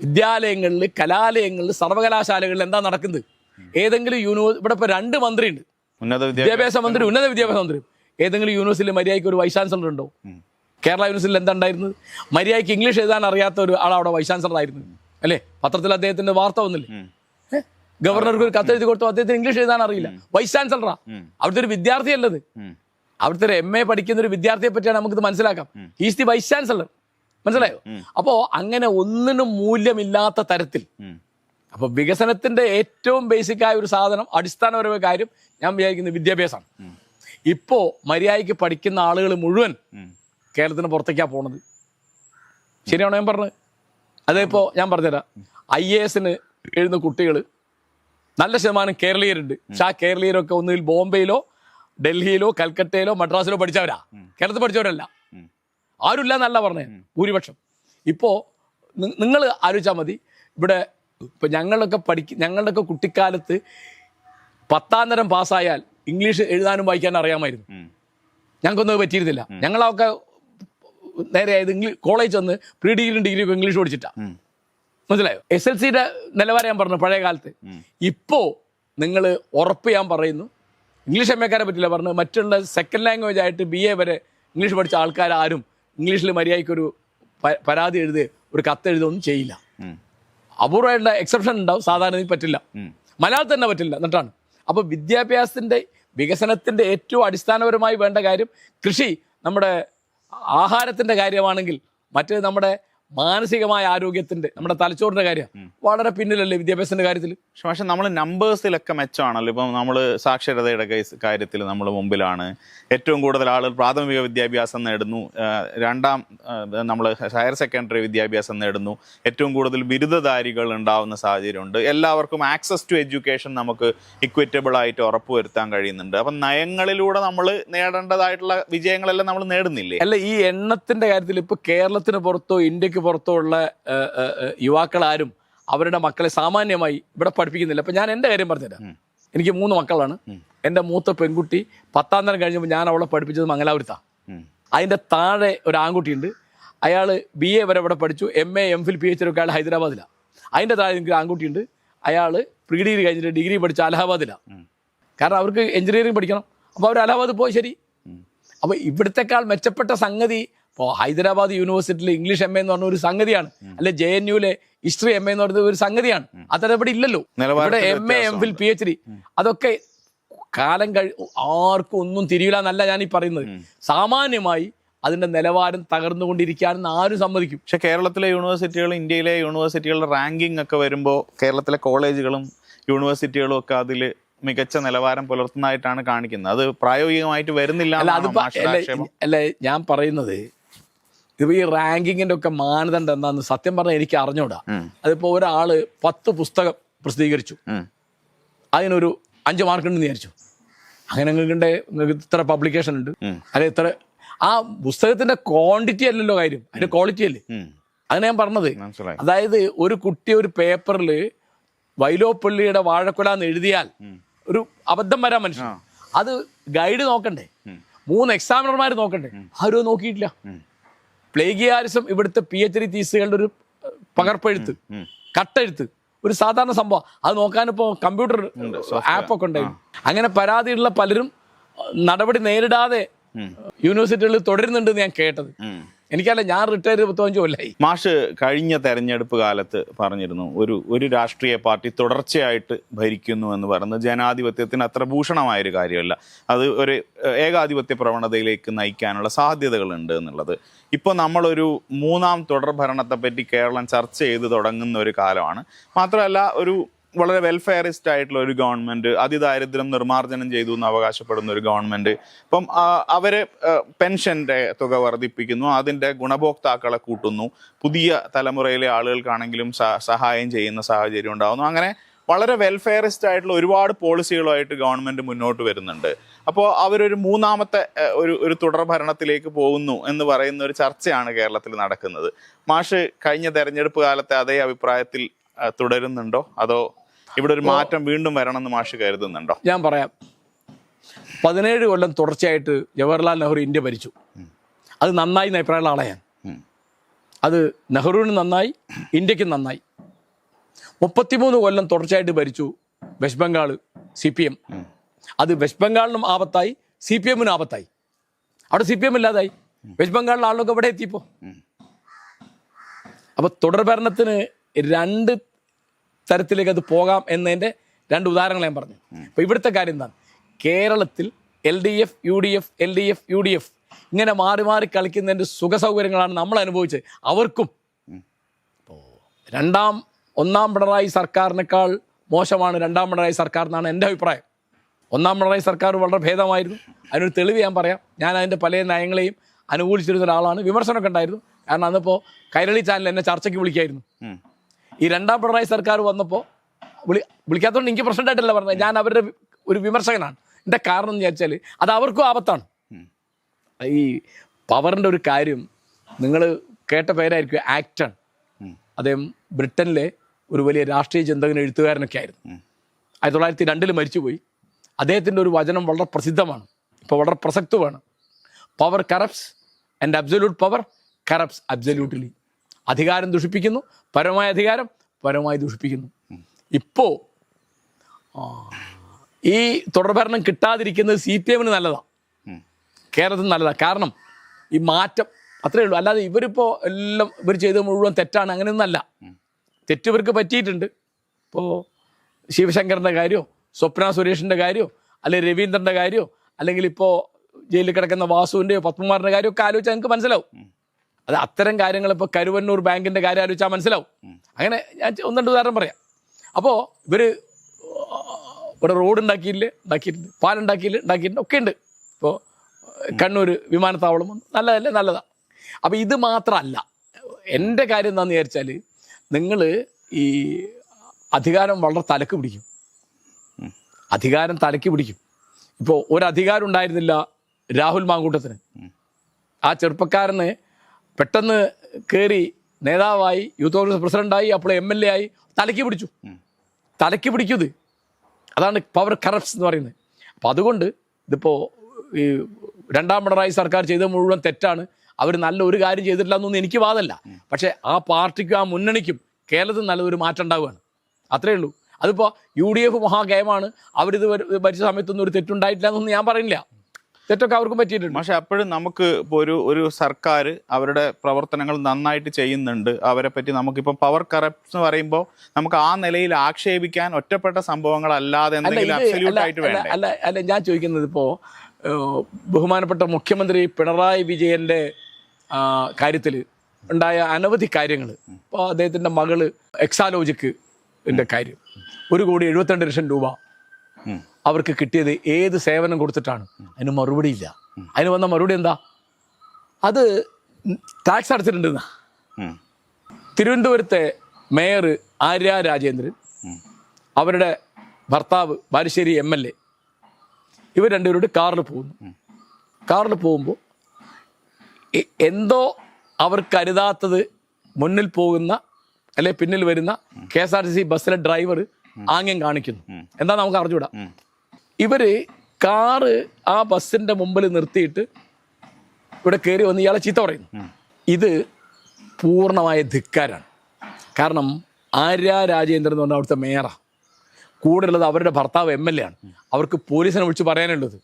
വിദ്യാലയങ്ങളിൽ, കലാലയങ്ങളിൽ, സർവകലാശാലകളിൽ എന്താ നടക്കുന്നത്? ഏതെങ്കിലും ഇവിടെ ഇപ്പൊ 2 മന്ത്രിയുണ്ട്, വിദ്യാഭ്യാസ മന്ത്രി, ഉന്നത വിദ്യാഭ്യാസ മന്ത്രി. ഏതെങ്കിലും യൂണിവേഴ്സിറ്റിയിൽ മര്യാദയ്ക്ക് ഒരു വൈസ് ചാൻസലർ ഉണ്ടോ? കേരള യൂണിവേഴ്സിറ്റിയിൽ എന്താ ഉണ്ടായിരുന്നത്? മര്യാദയ്ക്ക് ഇംഗ്ലീഷ് എഴുതാൻ അറിയാത്ത ഒരു ആളവിടെ വൈസ് ചാൻസലർ ആയിരുന്നു, അല്ലേ? പത്രത്തിൽ അദ്ദേഹത്തിന്റെ വാർത്ത വന്നില്ലേ? ഗവർണർക്ക് ഒരു കത്തെഴുതി കൊടുത്തു, അദ്ദേഹത്തിന് ഇംഗ്ലീഷ് എഴുതാൻ അറിയില്ല, വൈസ് ചാൻസലറാ. അവിടുത്തെ ഒരു വിദ്യാർത്ഥി അല്ലത്, അവിടുത്തെ ഒരു MA പഠിക്കുന്ന ഒരു വിദ്യാർത്ഥിയെ പറ്റിയാണ് നമുക്കിത് മനസ്സിലാക്കാം. He's the vice chancellor. മനസ്സിലായോ? അപ്പോ അങ്ങനെ ഒന്നിനും മൂല്യമില്ലാത്ത തരത്തിൽ. അപ്പൊ വികസനത്തിന്റെ ഏറ്റവും ബേസിക് ആയ ഒരു സാധനം, അടിസ്ഥാനപരമായ കാര്യം ഞാൻ വിചാരിക്കുന്നത് വിദ്യാഭ്യാസമാണ്. ഇപ്പോ മര്യാദയ്ക്ക് പഠിക്കുന്ന ആളുകൾ മുഴുവൻ കേരളത്തിന് പുറത്തേക്കാ പോണത്. ശരിയാണോ ഞാൻ പറഞ്ഞത്? അതേപ്പോ ഞാൻ പറഞ്ഞുതരാം. IAS എഴുതുന്ന കുട്ടികൾ നല്ല ശതമാനം കേരളീയരുണ്ട്. പക്ഷെ ആ കേരളീയരൊക്കെ ഒന്നുകിൽ ബോംബെയിലോ ഡൽഹിയിലോ കൽക്കട്ടയിലോ മദ്രാസിലോ പഠിച്ചവരാ, കേരളത്തിൽ പഠിച്ചവരല്ല. ആരുമില്ല എന്നല്ല പറഞ്ഞത്, ഭൂരിപക്ഷം. ഇപ്പോ നിങ്ങൾ ആലോചിച്ചാൽ മതി. ഇവിടെ ഇപ്പൊ ഞങ്ങളുടെയൊക്കെ കുട്ടിക്കാലത്ത് 10ാം തരം പാസ്സായാൽ ഇംഗ്ലീഷ് എഴുതാനും വായിക്കാനും അറിയാമായിരുന്നു. ഞങ്ങൾക്കൊന്നും പറ്റിയിരുന്നില്ല. ഞങ്ങളൊക്കെ നേരെ ആയത് കോളേജ് വന്ന് പ്രീ-ഡിഗ്രിയും ഡിഗ്രിയൊക്കെ ഇംഗ്ലീഷ് പഠിച്ചിട്ടാ. മനസ്സിലായോ? SLCയുടെ നിലവാരം ഞാൻ പറഞ്ഞു പഴയ കാലത്ത്. ഇപ്പോ നിങ്ങൾ ഉറപ്പ് ഞാൻ പറയുന്നു, ഇംഗ്ലീഷ് MA-ക്കാരെ പറ്റില്ല പറഞ്ഞു, മറ്റുള്ള സെക്കൻഡ് ലാംഗ്വേജ് ആയിട്ട് BA വരെ ഇംഗ്ലീഷ് പഠിച്ച ആൾക്കാരും ഇംഗ്ലീഷിൽ മര്യാദയ്ക്കൊരു പരാതി എഴുതുക, ഒരു കത്ത് എഴുതുകയൊന്നും ചെയ്യില്ല. അപൂർവമായിട്ടുള്ള എക്സെപ്ഷൻ ഉണ്ടാവും, സാധാരണ പറ്റില്ല. മലയാളത്തിൽ തന്നെ പറ്റില്ല എന്നിട്ടാണ്. അപ്പോൾ വിദ്യാഭ്യാസത്തിന്റെ വികസനത്തിന്റെ ഏറ്റവും അടിസ്ഥാനപരമായി വേണ്ട കാര്യം കൃഷി നമ്മുടെ ആഹാരത്തിൻ്റെ കാര്യമാണെങ്കിൽ മറ്റേ നമ്മുടെ മാനസികമായ ആരോഗ്യത്തിൻ്റെ നമ്മുടെ തലച്ചോറിൻ്റെ കാര്യം വളരെ പിന്നിലല്ലേ വിദ്യാഭ്യാസത്തിൻ്റെ കാര്യത്തിൽ. പക്ഷെ നമ്മൾ നമ്പേഴ്സിലൊക്കെ മെച്ചമാണല്ലോ. ഇപ്പം നമ്മൾ സാക്ഷരതയുടെ കാര്യത്തിൽ നമ്മൾ മുമ്പിലാണ്. ഏറ്റവും കൂടുതൽ ആളുകൾ പ്രാഥമിക വിദ്യാഭ്യാസം നേടുന്നു, നമ്മൾ ഹയർ സെക്കൻഡറി വിദ്യാഭ്യാസം നേടുന്നു, ഏറ്റവും കൂടുതൽ ബിരുദധാരികൾ ഉണ്ടാവുന്ന സാഹചര്യമുണ്ട്. എല്ലാവർക്കും ആക്സസ് ടു എഡ്യൂക്കേഷൻ നമുക്ക് ഇക്വിറ്റബിൾ ആയിട്ട് ഉറപ്പുവരുത്താൻ കഴിയുന്നുണ്ട്. അപ്പം നയങ്ങളിലൂടെ നമ്മൾ നേടേണ്ടതായിട്ടുള്ള വിജയങ്ങളെല്ലാം നമ്മൾ നേടുന്നില്ലേ? അല്ല, ഈ എണ്ണത്തിൻ്റെ കാര്യത്തിൽ ഇപ്പോൾ കേരളത്തിന് പുറത്തോ ഇന്ത്യക്ക് പുറത്തോ ഉള്ള യുവാക്കളാരും അവരുടെ മക്കളെ സാമാന്യമായി ഇവിടെ പഠിപ്പിക്കുന്നില്ല. അപ്പം ഞാൻ എൻ്റെ കാര്യം പറഞ്ഞുതരാം. എനിക്ക് 3 മക്കളാണ്. എൻ്റെ മൂത്ത പെൺകുട്ടി 10ാം തരം കഴിഞ്ഞപ്പോൾ ഞാൻ അവളെ പഠിപ്പിച്ചത് മംഗലാപുരത്താണ്. അതിൻ്റെ താഴെ ഒരു ആൺകുട്ടിയുണ്ട്. അയാൾ BA വരെ ഇവിടെ പഠിച്ചു, MA MPhil PhD ഒക്കെ അയാൾ ഹൈദരാബാദിലാണ്. അതിൻ്റെ താഴെ എനിക്ക് ആൺകുട്ടിയുണ്ട്. അയാൾ പ്രീ ഡിഗ്രി കഴിഞ്ഞിട്ട് ഡിഗ്രി പഠിച്ച അലഹാബാദിലാണ്. കാരണം അവർക്ക് എഞ്ചിനീയറിംഗ് പഠിക്കണം. അപ്പോൾ അവർ അലഹാബാദ് പോയി. ശരി. അപ്പോൾ ഇവിടത്തെക്കാൾ മെച്ചപ്പെട്ട സംഗതി ഇപ്പോൾ ഹൈദരാബാദ് യൂണിവേഴ്സിറ്റിയിൽ ഇംഗ്ലീഷ് MA എന്ന് പറഞ്ഞ ഒരു സംഗതിയാണ്, അല്ലെ JNUവിലെ ഹിസ്റ്ററി MA എന്ന് പറയുന്നത് ഒരു സംഗതിയാണ്. അത്തരം ഇവിടെ ഇല്ലല്ലോ. ഇവിടെ MA MPhil PhD അതൊക്കെ കാലം ആർക്കും ഒന്നും തിരിയില്ല എന്നല്ല ഞാൻ ഈ പറയുന്നത്. സാമാന്യമായി അതിന്റെ നിലവാരം തകർന്നുകൊണ്ടിരിക്കുകയാണെന്ന് ആരും സമ്മതിക്കും. പക്ഷെ കേരളത്തിലെ യൂണിവേഴ്സിറ്റികൾ, ഇന്ത്യയിലെ യൂണിവേഴ്സിറ്റികളുടെ റാങ്കിങ് ഒക്കെ വരുമ്പോൾ കേരളത്തിലെ കോളേജുകളും യൂണിവേഴ്സിറ്റികളും ഒക്കെ അതിൽ മികച്ച നിലവാരം പുലർത്തുന്നതായിട്ടാണ് കാണിക്കുന്നത്. അത് പ്രായോഗികമായിട്ട് വരുന്നില്ല. അല്ല, ഞാൻ പറയുന്നത് ഇതിപ്പോൾ ഈ റാങ്കിങ്ങിൻ്റെ ഒക്കെ മാനദണ്ഡം എന്താണെന്ന് സത്യം പറഞ്ഞാൽ എനിക്ക് അറിഞ്ഞൂടാ. അതിപ്പോൾ ഒരാള് 10 പുസ്തകം പ്രസിദ്ധീകരിച്ചു, അതിനൊരു 5 മാർക്ക് ഉണ്ടെന്ന് വിചാരിച്ചു. അങ്ങനെ നിങ്ങൾക്ക് ഇത്ര പബ്ലിക്കേഷൻ ഉണ്ട്, അല്ലെ ഇത്ര, ആ പുസ്തകത്തിന്റെ ക്വാണ്ടിറ്റി അല്ലല്ലോ കാര്യം, അതിന്റെ ക്വാളിറ്റി അല്ലേ. അങ്ങനെ ഞാൻ പറഞ്ഞത്. അതായത് ഒരു കുട്ടി ഒരു പേപ്പറിൽ വൈലോപ്പള്ളിയുടെ വാഴക്കുല എന്ന് എഴുതിയാൽ ഒരു അബദ്ധം വരാൻ മനുഷ്യൻ, അത് ഗൈഡ് നോക്കണ്ടേ, 3 എക്സാമിനർമാർ നോക്കണ്ടേ, ആരും നോക്കിയിട്ടില്ല. പ്ലേഗിയാരിസം ഇവിടുത്തെ PhD തീസുകളുടെ ഒരു പകർപ്പെഴുത്ത്, കട്ടെഴുത്ത്, ഒരു സാധാരണ സംഭവം. അത് നോക്കാനിപ്പോൾ കമ്പ്യൂട്ടർ ആപ്പൊക്കെ ഉണ്ടായിരുന്നു. അങ്ങനെ പരാതിയുള്ള പലരും നടപടി നേരിടാതെ യൂണിവേഴ്സിറ്റികളിൽ തുടരുന്നുണ്ടെന്ന് ഞാൻ കേട്ടത്. എനിക്കല്ല, ഞാൻ റിട്ടയർ 25 കൊല്ലായി. മാഷ് കഴിഞ്ഞ തെരഞ്ഞെടുപ്പ് കാലത്ത് പറഞ്ഞിരുന്നു, ഒരു രാഷ്ട്രീയ പാർട്ടി തുടർച്ചയായിട്ട് ഭരിക്കുന്നു എന്ന് പറയുന്നത് ജനാധിപത്യത്തിന് അത്ര ഭൂഷണമായൊരു കാര്യമല്ല, അത് ഒരു ഏകാധിപത്യ പ്രവണതയിലേക്ക് നയിക്കാനുള്ള സാധ്യതകളുണ്ട് എന്നുള്ളത്. ഇപ്പോൾ നമ്മളൊരു 3ാം തുടർ ഭരണത്തെപ്പറ്റി കേരളം ചർച്ച ചെയ്ത് തുടങ്ങുന്ന ഒരു കാലമാണ്. മാത്രമല്ല, ഒരു വളരെ വെൽഫെയറിസ്റ്റ് ആയിട്ടുള്ള ഒരു ഗവൺമെന്റ്, അതിദാരിദ്ര്യം നിർമ്മാർജ്ജനം ചെയ്തു എന്ന് അവകാശപ്പെടുന്ന ഒരു ഗവൺമെന്റ്. ഇപ്പം അവര് പെൻഷന്റെ തുക വർദ്ധിപ്പിക്കുന്നു, അതിന്റെ ഗുണഭോക്താക്കളെ കൂട്ടുന്നു, പുതിയ തലമുറയിലെ ആളുകൾക്കാണെങ്കിലും സഹായം ചെയ്യുന്ന സാഹചര്യം ഉണ്ടാകുന്നു. അങ്ങനെ വളരെ വെൽഫെയറിസ്റ്റ് ആയിട്ടുള്ള ഒരുപാട് പോളിസികളുമായിട്ട് ഗവൺമെന്റ് മുന്നോട്ട് വരുന്നുണ്ട്. അപ്പോൾ അവരൊരു 3ാമത്തെ ഒരു തുടർ ഭരണത്തിലേക്ക് പോകുന്നു എന്ന് പറയുന്ന ഒരു ചർച്ചയാണ് കേരളത്തിൽ നടക്കുന്നത്. മാഷ് കഴിഞ്ഞ തെരഞ്ഞെടുപ്പ് കാലത്തെ അതേ അഭിപ്രായത്തിൽ തുടരുന്നുണ്ടോ, അതോ ഇവിടെ ഒരു മാറ്റം വീണ്ടും വരണമെന്ന് മാഷ് കരുതുന്നുണ്ടോ? ഞാൻ പറയാം. 17 കൊല്ലം തുടർച്ചയായിട്ട് ജവഹർലാൽ നെഹ്റു ഇന്ത്യ ഭരിച്ചു. അത് നന്നായി എന്ന് അഭിപ്രായമുള്ള ആളെ ഞാൻ. അത് നെഹ്റുവിന് നന്നായി, ഇന്ത്യക്ക് നന്നായി. 33 കൊല്ലം തുടർച്ചയായിട്ട് ഭരിച്ചു വെസ്റ്റ് ബംഗാൾ CPM. അത് വെസ്റ്റ് ബംഗാളിനും ആപത്തായി, CPM-നും ആപത്തായി. അവിടെ CPM ഇല്ലാതായി, വെസ്റ്റ് ബംഗാളിലെ ആളുകളൊക്കെ ഇവിടെ എത്തിയപ്പോൾ. അപ്പോൾ തുടർ ഭരണത്തിന് 2 തരത്തിലേക്ക് അത് പോകാം എന്നതിൻ്റെ 2 ഉദാഹരണങ്ങൾ ഞാൻ പറഞ്ഞു. അപ്പോൾ ഇവിടുത്തെ കാര്യം എന്താണ്? കേരളത്തിൽ LDF UDF LDF UDF ഇങ്ങനെ മാറി മാറി കളിക്കുന്നതിൻ്റെ സുഖസൗകര്യങ്ങളാണ് നമ്മൾ അനുഭവിച്ചത്. അവർക്കും ഒന്നാം പിണറായി സർക്കാരിനേക്കാൾ മോശമാണ് 2ാം പിണറായി സർക്കാർ എന്നാണ് എൻ്റെ അഭിപ്രായം. 1ാം പിണറായി സർക്കാർ വളരെ ഭേദമായിരുന്നു. അതിനൊരു തെളിവ് ഞാൻ പറയാം. ഞാൻ അതിൻ്റെ പല നയങ്ങളെയും അനുകൂലിച്ചിരുന്ന ഒരാളാണ്. വിമർശനമൊക്കെ ഉണ്ടായിരുന്നു. കാരണം അന്നിപ്പോൾ കൈരളി ചാനൽ എന്നെ ചർച്ചയ്ക്ക് വിളിക്കായിരുന്നു. ഈ 2ാം പിണറായി സർക്കാർ വന്നപ്പോൾ വിളിക്കാത്തതുകൊണ്ട് എനിക്ക് പ്രശ്നമായിട്ടല്ല പറഞ്ഞത്, ഞാൻ അവരുടെ ഒരു വിമർശകനാണ്. എൻ്റെ കാരണം എന്ന് വിചാരിച്ചാൽ അത് അവർക്കും ആപത്താണ്. ഈ പവറിൻ്റെ ഒരു കാര്യം നിങ്ങൾ കേട്ട പേരായിരിക്കും ആക്ടൺ. അദ്ദേഹം ബ്രിട്ടനിലെ ഒരു വലിയ രാഷ്ട്രീയ ചിന്തകൻ, എഴുത്തുകാരനൊക്കെ ആയിരുന്നു. 1902 മരിച്ചുപോയി. അദ്ദേഹത്തിൻ്റെ ഒരു വചനം വളരെ പ്രസിദ്ധമാണ്, ഇപ്പോൾ വളരെ പ്രസക്തമാണ്. Power corrupts and absolute power corrupts absolutely. അധികാരം ദുഷിപ്പിക്കുന്നു, പരമായ അധികാരം പരമായി ദുഷിപ്പിക്കുന്നു. ഇപ്പോൾ ഈ തുടർഭരണം കിട്ടാതിരിക്കുന്നത് CPM-ന് നല്ലതാണ്, കേരളത്തിന് നല്ലതാണ്. കാരണം ഈ മാറ്റം അത്രയേ ഉള്ളൂ. അല്ലാതെ ഇവരിപ്പോൾ എല്ലാം ഇവർ ചെയ്തത് മുഴുവൻ തെറ്റാണ്, അങ്ങനെയൊന്നല്ല. തെറ്റ് ഇവർക്ക് പറ്റിയിട്ടുണ്ട്. ഇപ്പോൾ ശിവശങ്കറിൻ്റെ കാര്യമോ, സ്വപ്ന സുരേഷിൻ്റെ കാര്യമോ, അല്ലെങ്കിൽ രവീന്ദ്രൻ്റെ കാര്യമോ, അല്ലെങ്കിൽ ഇപ്പോൾ ജയിലിൽ കിടക്കുന്ന വാസുവിൻ്റെയോ പത്മകുമാറിൻ്റെ കാര്യമൊക്കെ ആലോചിച്ചാൽ നിങ്ങൾക്ക് മനസ്സിലാവും. അത് അത്തരം കാര്യങ്ങൾ ഇപ്പോൾ കരുവന്നൂർ ബാങ്കിൻ്റെ കാര്യം ആലോചിച്ചാൽ മനസ്സിലാവും. അങ്ങനെ ഞാൻ ഒന്ന് രണ്ട് ഉദാഹരണം പറയാം. അപ്പോൾ ഇവർ ഇവിടെ റോഡ് ഉണ്ടാക്കിയിട്ടുണ്ട്, ഉണ്ടാക്കിയിട്ടുണ്ട് ഒക്കെ ഉണ്ട്. ഇപ്പോൾ കണ്ണൂർ വിമാനത്താവളം നല്ലതല്ലേ, നല്ലതാണ്. അപ്പോൾ ഇത് മാത്രമല്ല, എൻ്റെ കാര്യം എന്താണെന്ന് വിചാരിച്ചാൽ നിങ്ങൾ ഈ അധികാരം വളരെ തലക്ക് പിടിക്കും. ഇപ്പോൾ ഒരധികാരം ഉണ്ടായിരുന്നില്ല രാഹുൽ മാങ്കൂട്ടത്തിന്. ആ ചെറുപ്പക്കാരന് പെട്ടെന്ന് കയറി നേതാവായി, യൂത്ത് കോൺഗ്രസ് പ്രസിഡന്റായി, അപ്പോൾ MLA ആയി, തലയ്ക്ക് പിടിക്കും. അതാണ് പവർ കറപ്ഷൻ എന്ന് പറയുന്നത്. അപ്പം അതുകൊണ്ട് ഇതിപ്പോൾ ഈ രണ്ടാം പിണറായി സർക്കാർ ചെയ്ത മുഴുവൻ തെറ്റാണ്, അവർ നല്ല ഒരു കാര്യം ചെയ്തിട്ടില്ല എന്നൊന്നും എനിക്ക് വാദമല്ല. പക്ഷേ ആ പാർട്ടിക്കും ആ മുന്നണിക്കും കേരളത്തിൽ നല്ലൊരു മാറ്റം ഉണ്ടാവുകയാണ്, അത്രയേ ഉള്ളൂ. അതിപ്പോൾ UDF മഹാഗയമാണ്, അവരിത് ഭരിച്ച സമയത്തൊന്നും ഒരു തെറ്റുണ്ടായിട്ടില്ല എന്നൊന്നും ഞാൻ പറയുന്നില്ല. തെറ്റൊക്കെ അവർക്കും പറ്റിയിട്ടുണ്ട്. പക്ഷെ അപ്പോഴും നമുക്ക് ഇപ്പോൾ ഒരു സർക്കാർ അവരുടെ പ്രവർത്തനങ്ങൾ നന്നായിട്ട് ചെയ്യുന്നുണ്ട്, അവരെ പറ്റി നമുക്കിപ്പോൾ പവർ കറപ്ഷൻ എന്ന് പറയുമ്പോൾ നമുക്ക് ആ നിലയിൽ ആക്ഷേപിക്കാൻ ഒറ്റപ്പെട്ട സംഭവങ്ങളല്ലാതെ എന്തെങ്കിലും അബ്സല്യൂട്ട് ആയിട്ട് വേണ്ടേ? അല്ല ഞാൻ ചോദിക്കുന്നത്, ഇപ്പോൾ ബഹുമാനപ്പെട്ട മുഖ്യമന്ത്രി പിണറായി വിജയൻ്റെ കാര്യത്തിൽ ഉണ്ടായ അനവധി കാര്യങ്ങൾ, ഇപ്പോൾ അദ്ദേഹത്തിൻ്റെ മകള് എക്സാലോജിക്കിൻ്റെ കാര്യം, 1,72,00,000 രൂപ അവർക്ക് കിട്ടിയത് ഏത് സേവനം കൊടുത്തിട്ടാണ്? അതിന് മറുപടിയില്ല. അതിന് വന്ന മറുപടി എന്താ? അത് ടാക്സ് അടച്ചിട്ടുണ്ടെന്നാ. തിരുവനന്തപുരത്തെ മേയർ ആര്യ രാജേന്ദ്രൻ, അവരുടെ ഭർത്താവ് ബാലുശ്ശേരി MLA, ഇവർ രണ്ടുപേരോട് കാറിൽ പോകുമ്പോൾ എന്തോ അവർക്ക് കരുതാത്തത് മുന്നിൽ പോകുന്ന അല്ലെ പിന്നിൽ വരുന്ന KSRTC ബസ്സിലെ ഡ്രൈവർ ആംഗ്യം കാണിക്കുന്നു. എന്താ നമുക്ക് അറിഞ്ഞൂടാ. ഇവര് കാറ് ആ ബസ്സിന്റെ മുമ്പിൽ നിർത്തിയിട്ട് ഇവിടെ കയറി വന്ന് ഇയാളെ ചീത്ത പറയുന്നു. ഇത് പൂർണ്ണമായ ധിക്കാരാണ്. കാരണം ആര്യ രാജേന്ദ്രൻ എന്ന് പറഞ്ഞാൽ അവിടുത്തെ മേയറാണ്, കൂടെ ഉള്ളത് അവരുടെ ഭർത്താവ് MLA ആണ്. അവർക്ക് പോലീസിനെ വിളിച്ച് പറയാനുള്ളത്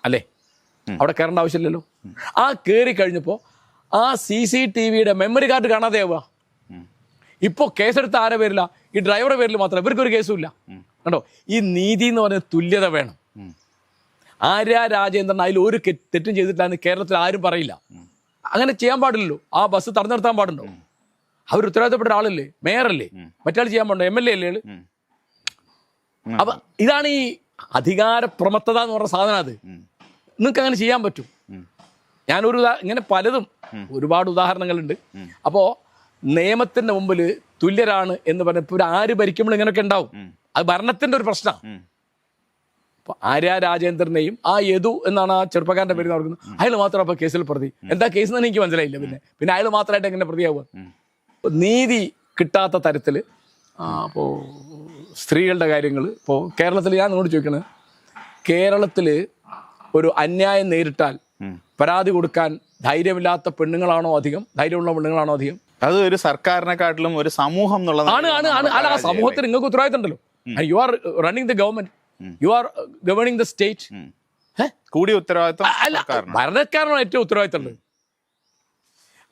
അല്ലേ? അവിടെ കയറേണ്ട ആവശ്യമില്ലല്ലോ. ആ കയറി കഴിഞ്ഞപ്പോൾ ആ CCTVയുടെ മെമ്മറി കാർഡ് കാണാതെയാവുക. ഇപ്പോൾ കേസെടുത്ത ആരെ പേരില്ല? ഈ ഡ്രൈവറുടെ പേരിൽ മാത്രമല്ല, ഇവർക്കൊരു കേസും ഇല്ല. കണ്ടോ, ഈ നീതി എന്ന് പറയുന്ന തുല്യത വേണം. ആര്യ രാജേന്ദ്രൻ അതിൽ ഒരു തെറ്റും ചെയ്തിട്ടില്ലെന്ന് കേരളത്തിൽ ആരും പറയില്ല. അങ്ങനെ ചെയ്യാൻ പാടില്ലല്ലോ. ആ ബസ് തടഞ്ഞു നിർത്താൻ പാടുണ്ടോ? അവർ ഉത്തരവാദിത്തപ്പെട്ട ആളല്ലേ, മേയറല്ലേ, മറ്റാൾ ചെയ്യാൻ പാടുണ്ടോ? MLA അല്ലേ? അപ്പൊ ഇതാണ് ഈ അധികാര പ്രമത്തത എന്ന് പറഞ്ഞ സാധനം. അത് നിങ്ങൾക്ക് അങ്ങനെ ചെയ്യാൻ പറ്റും. ഞാനൊരു ഇങ്ങനെ പലതും ഒരുപാട് ഉദാഹരണങ്ങളുണ്ട്. അപ്പോൾ നിയമത്തിന്റെ മുമ്പിൽ തുല്യരാണ് എന്ന് പറഞ്ഞപ്പോൾ ആര് ഭരിക്കുമ്പോൾ ഇങ്ങനെയൊക്കെ ഉണ്ടാവും. അത് ഭരണത്തിന്റെ ഒരു പ്രശ്നമാണ്. അപ്പൊ ആര്യ രാജേന്ദ്രനെയും ആ യദു എന്നാണ് ആ ചെറുപ്പക്കാരന്റെ പേര് നടക്കുന്നത്, അയാൾ മാത്രം അപ്പൊ കേസിൽ പ്രതി. എന്താ കേസ് എന്ന് എനിക്ക് മനസ്സിലായില്ല. പിന്നെ അയാൾ മാത്രമായിട്ട് എങ്ങനെ പ്രതിയാവുക? നീതി കിട്ടാത്ത തരത്തിൽ അപ്പോൾ സ്ത്രീകളുടെ കാര്യങ്ങൾ ഇപ്പോൾ കേരളത്തിൽ ഞാൻ നിങ്ങളോട് ചോദിക്കണത്, കേരളത്തിൽ ഒരു അന്യായം നേരിട്ടാൽ പരാതി കൊടുക്കാൻ ധൈര്യമില്ലാത്ത പെണ്ണുങ്ങളാണോ അധികം, ധൈര്യമുള്ള പെണ്ണുങ്ങളാണോ അധികം? അത് ഒരു സർക്കാരിനെക്കാട്ടിലും ഒരു സമൂഹം ആണ്. അല്ല, ആ സമൂഹത്തിൽ നിങ്ങൾക്ക് ഉത്തരവാദിത്തം ഉണ്ടല്ലോ. You are running the government, you are governing the state. കൂടിയ ഉത്തരവാദിത്തം അല്ല, ഭരണക്കാരനാണ് ഏറ്റവും ഉത്തരവാദിത്തം ഉള്ളത്.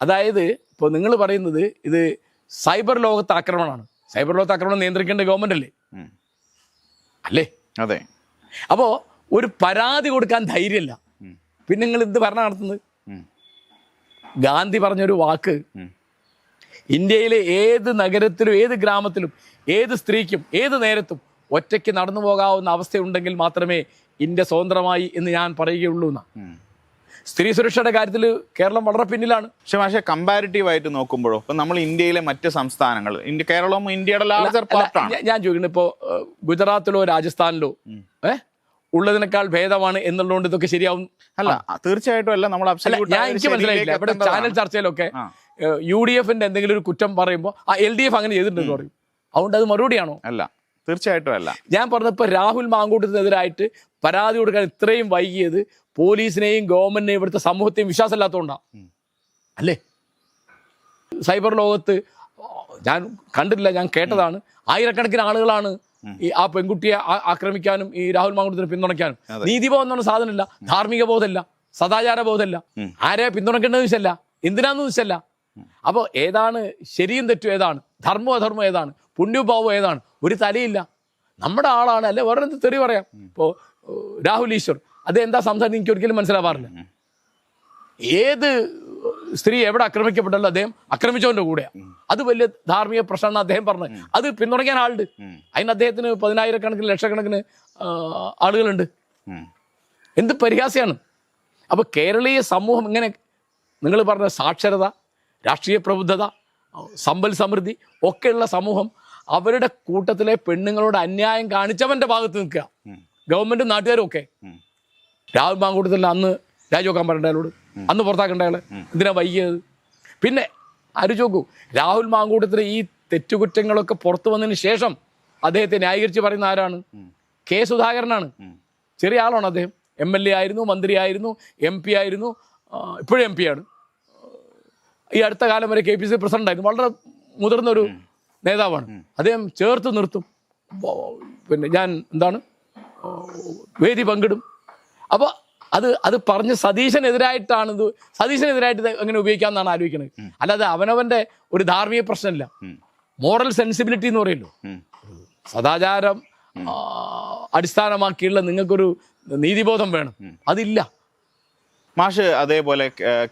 അതായത് ഇപ്പോൾ നിങ്ങൾ പറയുന്നത് ഇത് സൈബർ ലോകത്തെ ആക്രമണമാണ്. സൈബർ ലോകത്തെ ആക്രമണം നിയന്ത്രിക്കേണ്ട ഗവൺമെന്റ് അല്ലേ? അതെ. അപ്പോ ഒരു പരാതി കൊടുക്കാൻ ധൈര്യമില്ല, പിന്നെ നിങ്ങൾ എന്ത് ഭരണം നടത്തുന്നത്? ഗാന്ധി പറഞ്ഞൊരു വാക്ക്, ഇന്ത്യയിലെ ഏത് നഗരത്തിലും ഏത് ഗ്രാമത്തിലും ഏത് സ്ത്രീക്കും ഏത് നേരത്തും ഒറ്റയ്ക്ക് നടന്നു പോകാവുന്ന അവസ്ഥയുണ്ടെങ്കിൽ മാത്രമേ ഇന്ത്യ സ്വതന്ത്രമായി എന്ന് ഞാൻ പറയുകയുള്ളൂ എന്നാ. സ്ത്രീ സുരക്ഷയുടെ കാര്യത്തിൽ കേരളം വളരെ പിന്നിലാണ്. പക്ഷേ കമ്പാരിറ്റീവ് ആയിട്ട് നോക്കുമ്പോഴോ ഇപ്പൊ നമ്മൾ ഇന്ത്യയിലെ മറ്റ് സംസ്ഥാനങ്ങൾ, കേരളവും ഇന്ത്യയുടെ ലാർജർ പാർട്ടാണ്. ഞാൻ ചോദിക്കുന്നത്, ഇപ്പോൾ ഗുജറാത്തിലോ രാജസ്ഥാനിലോ ഉള്ളതിനേക്കാൾ ഭേദമാണ് എന്നുള്ളതുകൊണ്ട് ഇതൊക്കെ ശരിയാവും? അല്ല, തീർച്ചയായിട്ടും അല്ല. നമ്മൾ ഞാൻ എനിക്ക് മനസ്സിലായില്ല. ഇവിടെ ചാനൽ ചർച്ചയിലൊക്കെ UDFന്റെ എന്തെങ്കിലും ഒരു കുറ്റം പറയുമ്പോൾ LDF അങ്ങനെ ചെയ്തിട്ടുണ്ടെന്ന് പറയും. അതുകൊണ്ട് അത് മറുപടിയാണോ? അല്ല, തീർച്ചയായിട്ടും അല്ല. ഞാൻ പറഞ്ഞപ്പോൾ രാഹുൽ മാങ്കൂട്ടത്തിനെതിരായിട്ട് പരാതി കൊടുക്കാൻ ഇത്രയും വൈകിയത് പോലീസിനെയും ഗവൺമെന്റിനെയും ഇവിടുത്തെ സമൂഹത്തെയും വിശ്വാസമില്ലാത്തതുകൊണ്ടാണ് അല്ലേ? സൈബർ ലോകത്ത് ഞാൻ കണ്ടിട്ടില്ല, ഞാൻ കേട്ടതാണ്, ആയിരക്കണക്കിന് ആളുകളാണ് ഈ ആ പെൺകുട്ടിയെ ആക്രമിക്കാനും ഈ രാഹുൽ മാങ്കൂട്ടത്തിനെ പിന്തുണയ്ക്കാനും. നീതിബോധം എന്ന് പറഞ്ഞ സാധനമില്ല, ധാർമ്മിക ബോധമല്ല, സദാചാര ബോധമല്ല, ആരെ പിന്തുണയ്ക്കേണ്ടത് വെച്ചല്ല, എന്തിനാന്ന് വെച്ചല്ല. അപ്പോൾ ഏതാണ് ശരിയും തെറ്റും, ഏതാണ് ധർമ്മം അധർമ്മം, ഏതാണ് പുണ്യഭാവം, ഏതാണ്? ഒരു തലയില്ല. നമ്മുടെ ആളാണ് അല്ലെ, വേറെ എന്ത് തെറി പറയാം. ഇപ്പോൾ രാഹുൽ ഈശ്വർ അത് എന്താ സംസാരിക്കുന്നത് എനിക്ക് ഒരിക്കലും മനസ്സിലാവാറില്ല. ഏത് സ്ത്രീ എവിടെ ആക്രമിക്കപ്പെട്ടല്ലോ അദ്ദേഹം ആക്രമിച്ചവന്റെ കൂടെയാണ്. അത് വലിയ ധാർമ്മിക പ്രശ്നമാണ് അദ്ദേഹം പറഞ്ഞത്. അത് പിന്തുണയ്ക്കാൻ ആളുണ്ട്. അതിന് അദ്ദേഹത്തിന് 10,000-കണക്കിന് ലക്ഷക്കണക്കിന് ആളുകളുണ്ട്. എന്ത് പരിഹാസ്യമാണ്. അപ്പോൾ കേരളീയ സമൂഹം ഇങ്ങനെ നിങ്ങൾ പറഞ്ഞ സാക്ഷരത, രാഷ്ട്രീയ പ്രബുദ്ധത, സമ്പൽ സമൃദ്ധി ഒക്കെയുള്ള സമൂഹം അവരുടെ കൂട്ടത്തിലെ പെണ്ണുങ്ങളോട് അന്യായം കാണിച്ചവന്റെ ഭാഗത്ത് നിൽക്കുക. ഗവൺമെന്റും നാട്ടുകാരും ഒക്കെ. രാഹുൽ മാങ്കൂട്ടത്തിൽ അന്ന് രാജിവെക്കാൻ പറയേണ്ട അയാളോട്, അന്ന് പുറത്താക്കേണ്ട അയാളെ എന്തിനാ വൈകിയത്? പിന്നെ ആലോചിച്ച് രാഹുൽ മാങ്കൂട്ടത്തിൽ ഈ തെറ്റുകുറ്റങ്ങളൊക്കെ പുറത്തു വന്നതിന് ശേഷം അദ്ദേഹത്തെ ന്യായീകരിച്ച് പറയുന്ന ആരാണ്? കെ സുധാകരനാണ്. ചെറിയ ആളാണ് അദ്ദേഹം. MLA ആയിരുന്നു, മന്ത്രിയായിരുന്നു, MP ആയിരുന്നു, ഇപ്പോഴും MP ആണ്. ഈ അടുത്ത കാലം വരെ KPCC പ്രസിഡന്റായിരുന്നു. വളരെ മുതിർന്നൊരു നേതാവാണ്. അദ്ദേഹം ചേർത്ത് നിർത്തും. പിന്നെ ഞാൻ വേദി പങ്കിടും. അപ്പോൾ അത് പറഞ്ഞ് സതീശനെതിരായിട്ടാണ് ഇത്, സതീശനെതിരായിട്ട് അങ്ങനെ ഉപയോഗിക്കാമെന്നാണ് ആലോചിക്കുന്നത്. അല്ലാതെ അവനവന്റെ ഒരു ധാർമ്മിക പ്രശ്നമില്ല. മോറൽ സെൻസിബിലിറ്റി എന്ന് പറയുമല്ലോ, സദാചാരം അടിസ്ഥാനമാക്കിയുള്ള നിങ്ങൾക്കൊരു നീതിബോധം വേണം, അതില്ല. മാഷ് അതേപോലെ